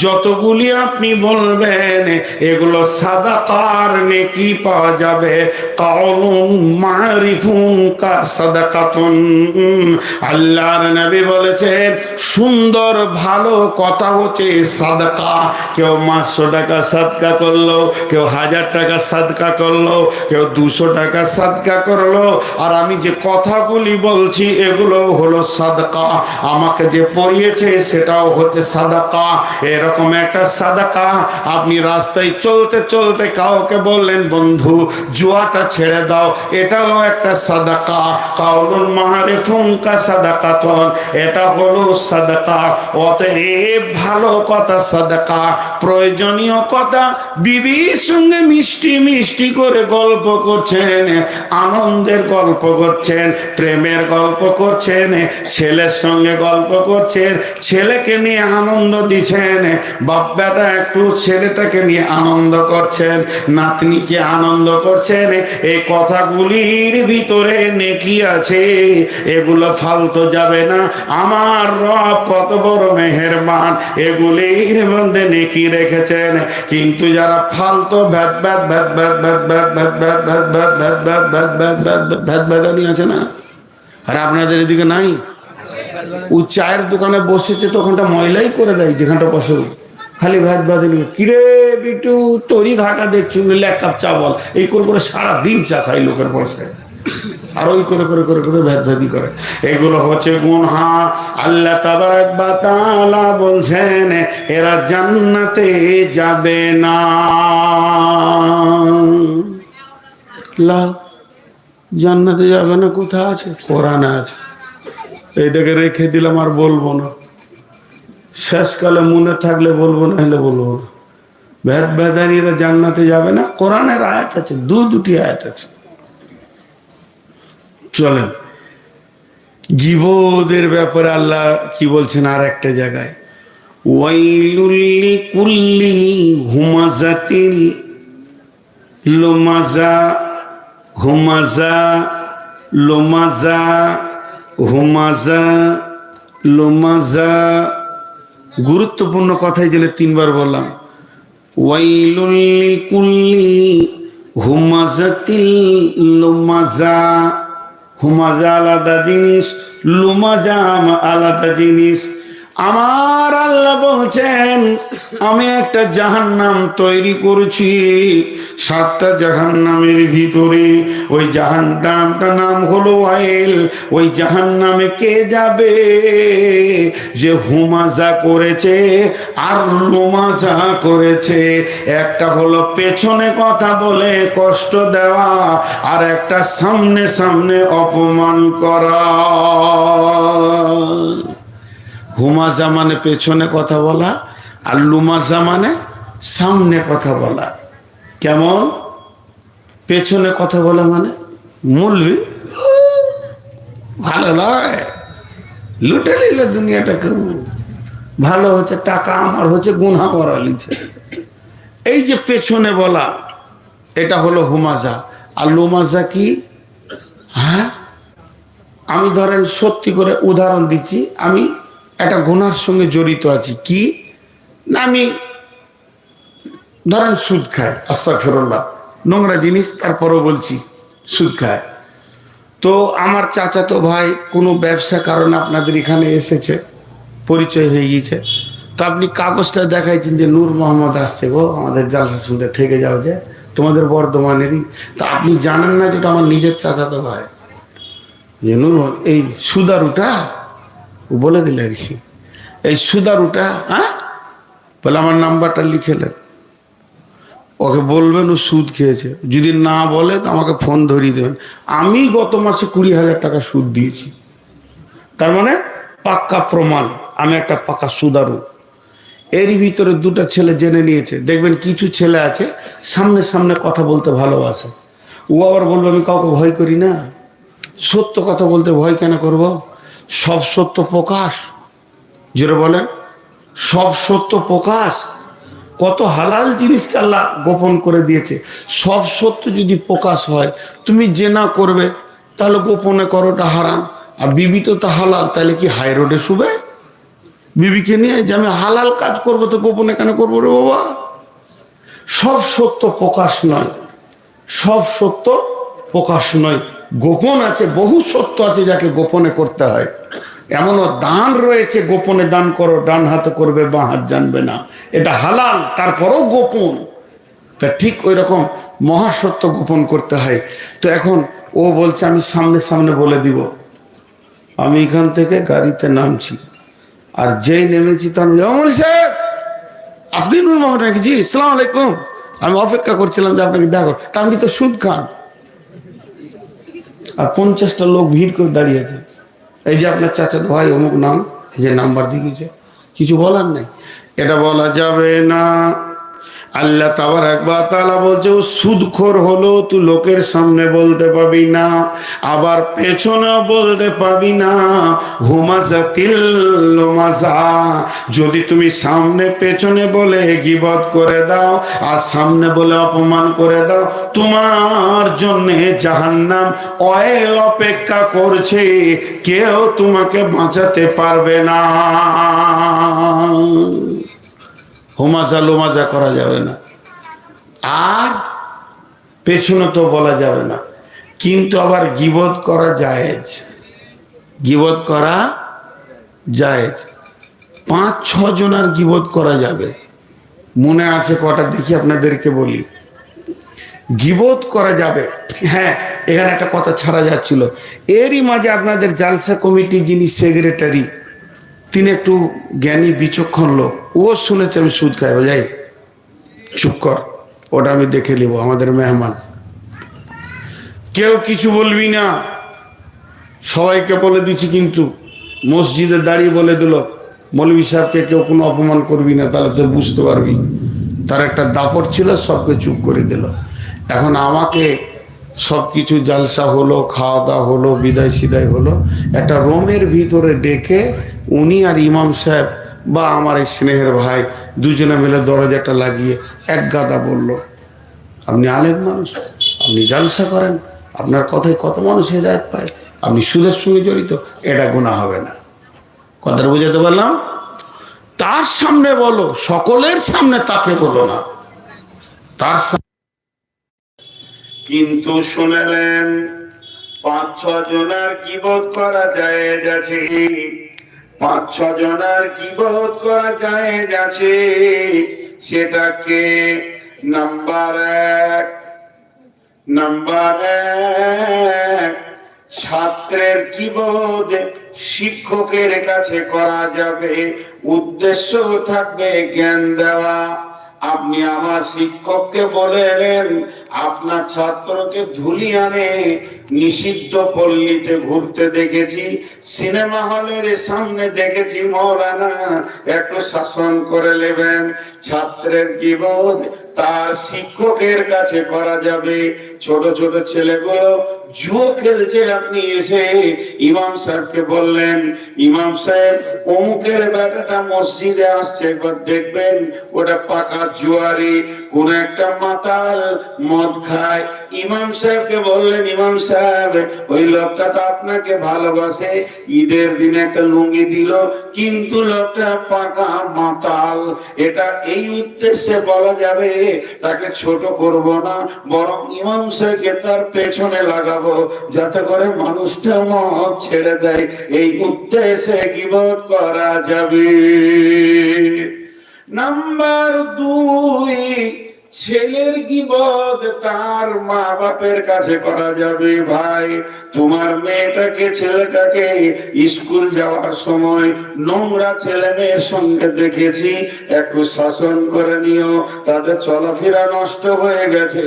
যতগুলি আপনি বলবেন এগুলো সাদাকার নেকি পাওয়া যাবে। কাউলুন মারিফুন কা সাদাকাতুন। আল্লাহর নবী বলেছেন সুন্দর ভালো কথা হচ্ছে সাদাকা। কেউ 500 টাকা সাদকা করলো, কেউ 1000 টাকা সাদকা করলো, কেউ 200 টাকা সাদকা করলো। আর আমি যে কথাগুলি বলছি এগুলো হলো সাদকা। আমাকে যে পড়িয়েছে সেটাও হচ্ছে সাদাকা। এরকম একটা সাদাকা। আপনি রাস্তায় চলতে চলতে কাউকে বললেন বন্ধু জুয়াটা ছেড়ে দাও, এটাও একটা সাদাকা। কাউলুন মারিফুন কা সাদাকাতুন, এটা হলো সাদাকা। অতএব ভালো কথা সাদাকা। প্রয়োজনীয় কথা, বিবির সঙ্গে মিষ্টি মিষ্টি করে গল্প করছেন, আনন্দের গল্প করছেন, প্রেমের গল্প করছেন, ছেলের সঙ্গে গল্প করছেন, ছেলেকে নিয়ে আনন্দ দিচ্ছেন, বাপ বেটা একটু ছেলেটাকে নিয়ে আনন্দ করছেন, নাতনিকে আনন্দ করছেন। এই কথাগুলির ভিতরে নেকি আছে, এগুলো ফালতু যাবে না। আমার রব কত বড় মেহেরবান, এগুলির মধ্যে নেকি রেখেছেন। কিন্তু যারা ফালতু ভ্যাট ভ্যাট ভ্যাট ভ্যাট ভ্যাট ভ্যাট ভ্যাট ভ্যাট ভ্যাট ভ্যাট ভ্যাট ভ্যাট ভ্যাট ভ্যাট ভ্যাট ভ্যাট ভ্যাটানি আছে না? আর আপনাদের এদিকে নাই? ও চায়ের দোকানে বসেছে তো ওখানটা ময়লাই করে দেয়, যেখানটা বসে খালি ভ্যাট ভ্যাটানি। কিরে বিটু তরি ঘাটা দেখছি, এক কাপ চা বল, এই করে করে সারাদিন চা খাই লোকের পয়সায়, আর ওই করে করে করে করে ভেদভেদি করে। এগুলো হচ্ছে গুনাহ। আল্লাহ তাবারাক ওয়া তাআলা বলছেন এরা জান্নাতে যাবে না। লা জান্নাতে যাবে না কোথায় আছে? কোরআনে আছে। এইটাকে রেখে দিলাম, আর বলবো না। শেষকালে মনে থাকলে বলবো, না হলে বলবো না। ভেদানিরা জান্নাতে যাবে না, কোরআনের আয়াত আছে, দুটি আয়াত আছে। চলেন জীবদের ব্যাপারে আল্লাহ কি বলছেন আর একটা জায়গায়, ওয়াইলুল লিকুল্লি হুমাজাতিল লুমাজা হুমাজা লুমাজা হুমাজা লুমাজা। গুরুত্বপূর্ণ কথাই জন্য 3 বার বললাম। ওয়াইলুল লিকুল্লি হুমাজাতিল লুমাজা। হুমাজা আলাদা জিনিস, লুমাজা আলাদা জিনিস। আমার আল্লাহ বলছেন আমি একটা জাহান্নাম তৈরি করছি। 7টা জাহান্নামের ভিতরে ওই জাহান্নামটার নাম হলো ওয়াইল। ওই জাহান্নামে কে যাবে? যে হুমাজা করেছে আর লুমাজা করেছে। একটা হলো পেছনে কথা বলে কষ্ট দেওয়া, আর একটা সামনে সামনে অপমান করা। হুমাজা মানে পেছনে কথা বলা, আর লুমাজা মানে সামনে কথা বলা। কেমন? পেছনে কথা বলা মানে মূলবি ভালো নয়, লুটে নিলে দুনিয়াটাকে। ভালো হচ্ছে টাকা আমার হচ্ছে গুনাহ করা লিছে, এই যে পেছনে বলা এটা হলো হুমাজা। আর লোমাজা কি? হ্যাঁ, আমি ধরেন সত্যি করে উদাহরণ দিচ্ছি, আমি একটা গুনার সঙ্গে জড়িত আছি। কি না, আমি ধরেন সুদ খায়, আস্তাগফিরুল্লাহ, নোংরা জিনিস, তারপরেও বলছি সুদ খায়। তো আমার চাচাতো ভাই কোনো ব্যবসা কারণে আপনাদের এখানে এসেছে, পরিচয় হয়ে গিয়েছে, তো আপনি কাগজটা দেখাইছেন যে নূর মোহাম্মদ আসছে গো আমাদের জালসা শুনতে, থেকে যাও যে তোমাদের বর্ধমানেরই। তা আপনি জানেন না যেটা আমার নিজের চাচাতো ভাই, যে নূর এই সুদারুটা বলে দিলে আর কি, এই সুদারুটা। হ্যাঁ, বলে আমার নাম্বারটা লিখেলেন, ওকে বলবেন ও সুদ খেয়েছে। যদি না বলে তো আমাকে ফোন ধরিয়ে দেবেন। আমি গত মাসে 20,000 টাকা সুদ দিয়েছি, তার মানে পাক্কা প্রমাণ আমি একটা পাক্কা সুদারু। এরই ভিতরে দুটো ছেলে জেনে নিয়েছে। দেখবেন কিছু ছেলে আছে সামনে সামনে কথা বলতে ভালোবাসে, ও আবার বলবে আমি কাউকে ভয় করি না। সত্য কথা বলতে ভয় কেন করব? সব সত্য প্রকাশ, যেটা বলেন সব সত্য প্রকাশ। কত হালাল জিনিসকে আল্লাহ গোপন করে দিয়েছে। সব সত্য যদি প্রকাশ হয়, তুমি জেনা করবে তাহলে গোপনে করোটা হারাম, আর বিবি তো তা হালাল, তাহলে কি হাই রোডে শুবে বিবিকে নিয়ে? যে আমি হালাল কাজ করব তো গোপনে কেন করবো রে বাবা? সব সত্য প্রকাশ নয়, সব সত্য প্রকাশ নয়, গোপন আছে। বহু সত্য আছে যাকে গোপনে করতে হয়। এমনও দান রয়েছে গোপনে দান করো, ডান হাতে করবে বাঁ হাত জানবে না, এটা হালাল, তারপরেও গোপন। তা ঠিক ওই রকম মহাসত্য গোপন করতে হয়। তো এখন ও বলছে আমি সামনে সামনে বলে দিব, আমি এখান থেকে গাড়িতে নামছি, আর যেই নেমেছি তার অমল সাহেব আপনি নূর মোহাম্মদ নাকি? জি, আসসালামু আলাইকুম, আমি অপেক্ষা করছিলাম যে আপনাকে দেখো। তা আপনি তো সুদ খান। আর 50টা লোক ভিড় করে দাঁড়িয়ে আছে, এই যে আপনার চাচাতো ভাই অমুক নাম, এই যে নাম্বার দিয়েছে, কিছু বলার নেই। এটা বলা যাবে না। আল্লাহ তাবারাক ওয়া তাআলা বলছে ও সুদখোর হলো, তুই লোকের সামনে বলতে পাবি না, আবার পেছনেও বলতে পাবি না। হুমাজাতিল লুমাজা, যদি তুমি সামনে পেছনে বলে গীবত করে দাও আর সামনে বলে অপমান করে দাও, তোমার জন্য জাহান্নাম অয়েল অপেক্ষা করছে, কেউ তোমাকে বাঁচাতে পারবে না। হোমাজা লোমাজা করা যাবে না, আর পেছনে তো বলা যাবে না। কিন্তু আবার গীবত করা জায়েজ, গীবত করা জায়েজ। 5-6 জনের গীবত করা যাবে। মনে আছে কটা দেখি আপনাদেরকে বলি। গীবত করা যাবে। হ্যাঁ, এখানে একটা কথা ছাড়া যাচ্ছিল, এরই মাঝে আপনাদের জালসা কমিটি যিনি সেক্রেটারি, তিনি একটু জ্ঞানী বিচক্ষণ লোক, ও শুনেছে আমি সুদ খাই। যাই চুপ কর, ওটা আমি দেখে নিব, আমাদের মেহমান। কেউ কিছু বলবি না, সবাইকে বলে দিছি। কিন্তু মসজিদে দাঁড়িয়ে বলে দিল মৌলভী সাহেবকে কেউ কোনো অপমান করবি না, তাহলে তো বুঝতে পারবি। তার একটা দাপট ছিল, সবকে চুপ করে দিল। এখন আমাকে সব কিছু জালসা হলো, খাওয়া দাওয়া হলো, বিদায় সিদায় হলো, একটা রুমের ভিতরে ডেকে উনি আর ইমাম সাহেব বা আমার এই স্নেহের ভাই দুজনে মিলে দরজাটা লাগিয়ে এক গাদা বলল, আপনি আলেম মানুষ, আপনি জালসা করেন, আপনার কথায় কত মানুষ হেদায়েত পায়, আপনি সুদের সঙ্গে জড়িত, এটা গুনাহ হবে না। কথাটা বুঝাতে পারলাম? তার সামনে বলো, সকলের সামনে তাকে বলো না, তার সামনে। কিন্তু শুনলেন 5-6 জনের গীবত করা জায়েজ আছে, 5-6 জনের গীবত করা জায়েজ আছে। সেটাকে নাম্বার 1 ছাত্রের গীবত শিক্ষকের কাছে করা যাবে, উদ্দেশ্য থাকবে জ্ঞান দেওয়া। আপনি আমার শিক্ষককে বলেন আপনার ছাত্রকে ধুলিয়ানে নিষিদ্ধ পল্লীতে ঘুরতে দেখেছি, সিনেমা হলের সামনে দেখেছি, মৌলানা একটু শাসন করে নেবেন। ছাত্রের গীবত তার শিক্ষকের কাছে করা যাবে। ছোট ছোট ছেলেগুলো জুয়ো খেলছে, আপনি এসে ইমাম সাহেবকে বললেন, ইমাম সাহেব অমুকের বেটাটা মসজিদে আসছে, একবার দেখবেন ওটা পাকা জুয়ারি, কোন একটা মাতাল মদ খায়। ইমাম সাহেবকে বললেন, ইমাম সাহেব ওই লোকটা তো আপনাকে ভালোবাসে, ঈদের দিনে একটা লুঙ্গি দিল, কিন্তু লোকটা পাকা মাতাল। এটা এই উদ্দেশ্যে বলা যাবে, তাকে ছোট করব না, বরং ইমাম সাহেবকে তার পেছনে লাগাবো, যাতে করে মানুষটা মদ ছেড়ে দেয়। এই উদ্দেশ্যে গীবত করা যাবে। নাম্বার 2, ছেলের গীবত তার মা বাপের কাছে করা যাবে। ভাই, তোমার মেয়েটাকে ছেলেটাকে স্কুল যাওয়ার সময় নোংরা ছেলে মেয়ের সঙ্গে দেখেছি, একটু শাসন করে নিও, তাদের চলাফেরা নষ্ট হয়ে গেছে,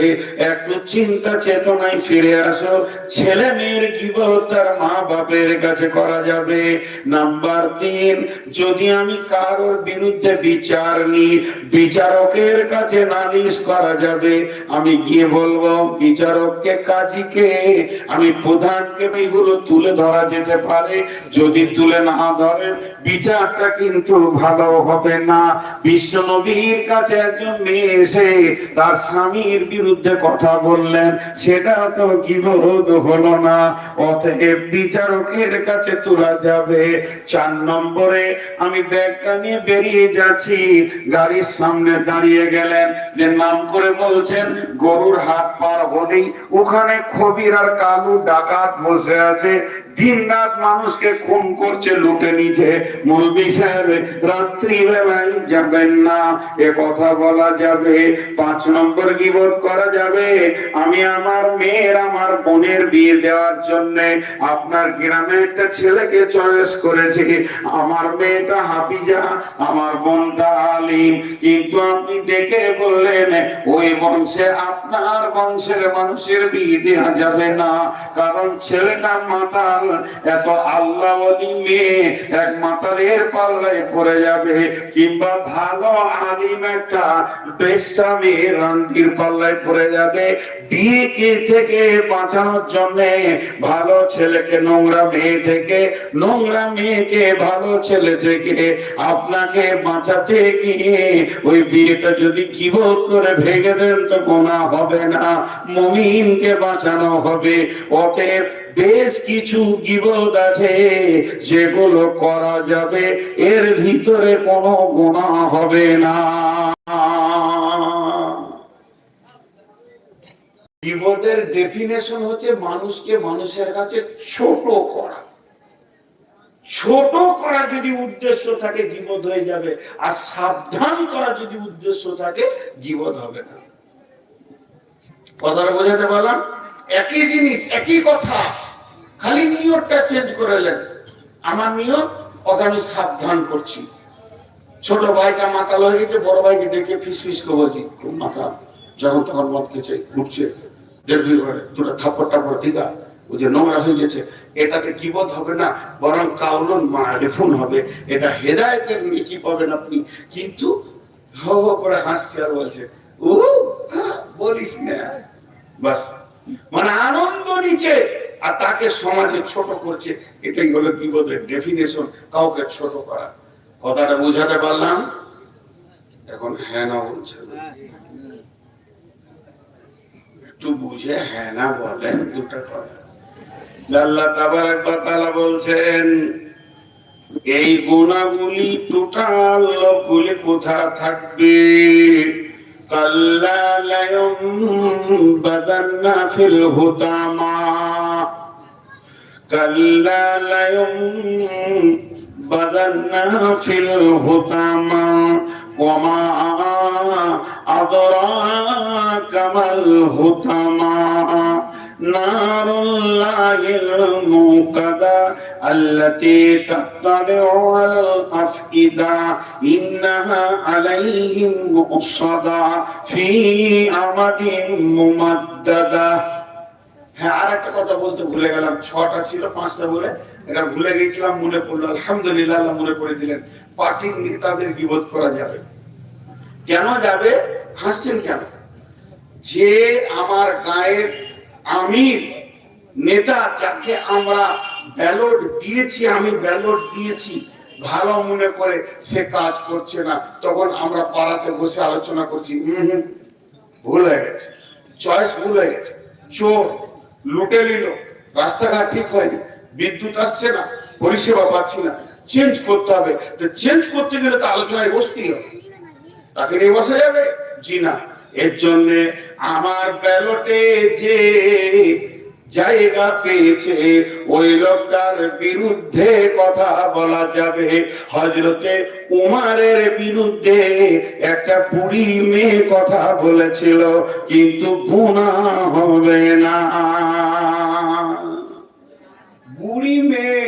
একটু চিন্তা চেতনায় ফিরে আসো। ছেলে মেয়ের গীবত তার মা বাপের কাছে করা যাবে। নাম্বার 3, যদি আমি কারোর বিরুদ্ধে বিচার নিই, বিচারকের কাছে নালিশ করা যাবে। আমি গিয়ে বলবো বিচারককে, কাজীকে, আমি প্রধানকে, এগুলো তুলে ধরা যেতে পারে। যদি তুলে না ধরেন বিচারটা কিন্তু ভালো হবে না। বিশ্ব নবীর কাছে একজন মেয়ে এসে তার স্বামীর বিরুদ্ধে কথা বললেন, সেটা তো গীবত হলো না, অতএব বিচারকের কাছে তোলা যাবে। 4 নম্বরে, আমি ব্যাগটা নিয়ে বেরিয়ে যাচ্ছি, গাড়ির সামনে দাঁড়িয়ে গেলেন, যে নাম করে বলছেন গরুর হাট পার হলেই ওখানে খবির আর কালু ডাকাত বসে আছে, দিন রাত মানুষকে খুন করছে, লুটে নিচ্ছে। মৌলভী সাহেব রাত্রি বেলায় যাবেন না, এ কথা বলা যাবে। 5 নম্বর গীবত করা যাবে, আমি আমার মেয়ের, আমার বোনের বিয়ে দেওয়ার জন্য আপনার গ্রামে একটা ছেলেকে চয়েস করেছি, আমার মেয়েটা হাফিজা, আমার বোনটা আলিম, কিন্তু আপনি ডেকে বললেন ওই বংশে, আপনার বংশের মানুষের বিয়ে দেওয়া যাবে না, কারণ ছেলেটা মাতাল। এত আল্লাহ ওয়ালি মেয়ে এক মাতালের পাল্লায় পড়ে যাবে, কিংবা ভালো আলিম একটা বেশ্যা মেয়ে রান্দির পাল্লায় পড়ে যাবে। বিয়ে থেকে বাঁচানোর জন্য ভালো ছেলেকে নোংরা মেয়ে থেকে, নোংরা মেয়েকে ভালো ছেলে থেকে আপনাকে বাঁচাতে গিয়ে ওই বিয়েটা যদি গীবত করে ভেঙে দেন তো গুনাহ হবে না, মুমিনকে বাঁচানো হবে। অতএব বেশ কিছু গীবত আছে যেগুলো করা যাবে, এর ভিতরে কোনো গুনাহ হবে না। গীবতের ডেফিনেশন হচ্ছে মানুষকে মানুষের কাছে ছোট করা। ছোট করা যদি উদ্দেশ্য থাকে গীবত হয়ে যাবে, আর সাবধান করা যদি উদ্দেশ্য থাকে গীবত হবে না। কথাটা বোঝাতে পারলাম? একই জিনিস, একই কথা, খালি নিয়তটা চেঞ্জ করেলেন। আমার নিয়ত, ওকে আমি সাবধান করছি। ছোট ভাইটা মাতাল হয়ে গেছে, বড় ভাইকে ডেকে ফিস ফিস করে বলছি, খুব মাথা, যখন তখন মদ খেয়েছে, ঘুরছে, দেখবি দুটো থাপ্পড় টাপ্পড় দিগা, ও যে নোংরা হয়ে গেছে। এটাতে গীবত হবে না, বরং কাউলুন মারিফুন হবে। এটা হেদায়েতের নেকি পাবেন আপনি। কিন্তু হো হো করে হাসছে আর বলছে, ও বলিস না, বাস, মানে আনন্দ নিচ্ছে আর তাকে সমাজে ছোট করছে। এটাই হলো গীবতের ডেফিনেশন, কাউকে ছোট করা। কথাটা বুঝাতে পারলাম? এখন হ্যাঁ না বলছে, একটু বুঝে হ্যাঁ না বলেন দুটা কথা। আল্লাহ তাবারক ওয়া তাআলা বলছেন, এই গুনাহগুলি টোটাল লোকগুলি কোথায় থাকবে? কাল্লা লায়ুমবাদান্না ফিল হুতামা, কাল্লা লায়ুমবাদান্না ফিল হুতামা ওয়ামা আদরাকা মাল হুতামা নারুল্লাহিল মুকাদা আল্লাতী তাত্তালিউ আলাল আফইদা ইন্নাহা আলাইহিম মুসাদা ফি আমাদিন মুমাদ্দাদা। হ্যাঁ, আর একটা কথা বলতে ভুলে গেলাম, 6টা ছিল 5টা বলে এটা ভুলে গেছিলাম, মনে পড়লো, আলহামদুলিল্লাহ আল্লাহ মনে করে দিলেন। পার্টির নেতাদের গীবত করা যাবে। কেন যাবে? হাসছেন কেন? যে আমার গায়ের আমির নেতা, যাকে আমরা ব্যালট দিয়েছি, আমি ব্যালট দিয়েছি ভালো মনে করে, সে কাজ করছে না, তখন আমরা পাড়াতে বসে আলোচনা করছি ভুল হয়ে গেছে, চয়েস ভুল হয়ে গেছে, চোর লুটে নিল, রাস্তাঘাট ঠিক হয়নি, বিদ্যুৎ আসছে না, পরিষেবা পাচ্ছি না, চেঞ্জ করতে হবে। তো চেঞ্জ করতে গেলে তো আলোচনায় বসতেই হবে, তাকে নিয়ে বসা যাবে? জি না। এর জন্য আমার ব্যালটে যে জায়গা পেয়েছে ওই লোকটার বিরুদ্ধে কথা বলা যাবে। হযরতে উমারের বিরুদ্ধে একটা বুড়ি মেয়ে কথা বলেছিল, কিন্তু গুনাহ হবে না। বুড়ি মেয়ে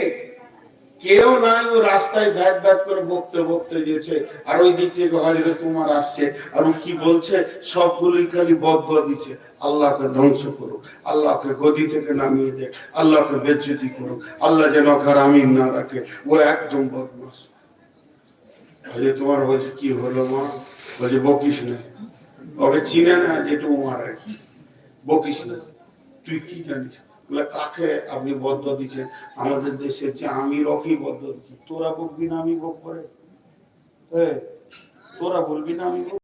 কেউ নাই, ও রাস্তায় ভ্যাট ভ্যাট করে বকতে বকতে গেছে, আর ওই দিক থেকে হযরত উমর আসছে, আর ও কি বলছে, সবগুলোই খালি বদদুয়া দিচ্ছে, আল্লাহকে ধ্বংস করুক, আল্লাহকে গদি থেকে নামিয়ে দেখ, আল্লাহকে বেজ্জতি করুক, আল্লাহ যেন কার আমিন না রাখে। ও একদম বদমাশ। হযরত উমর বলছে, কি হলো মা? বলছে, বকিস না, ওকে চিনে না যেটা উমর আর কি, বকিস না। তুই কি জানিস? কাকে আপনি বদদুয়া দিচ্ছেন? আমাদের দেশের যে আমির, ওকেই বদদুয়া দিচ্ছি। তোরা বলবি না আমি বক করে? তোরা বলবি না আমি বক?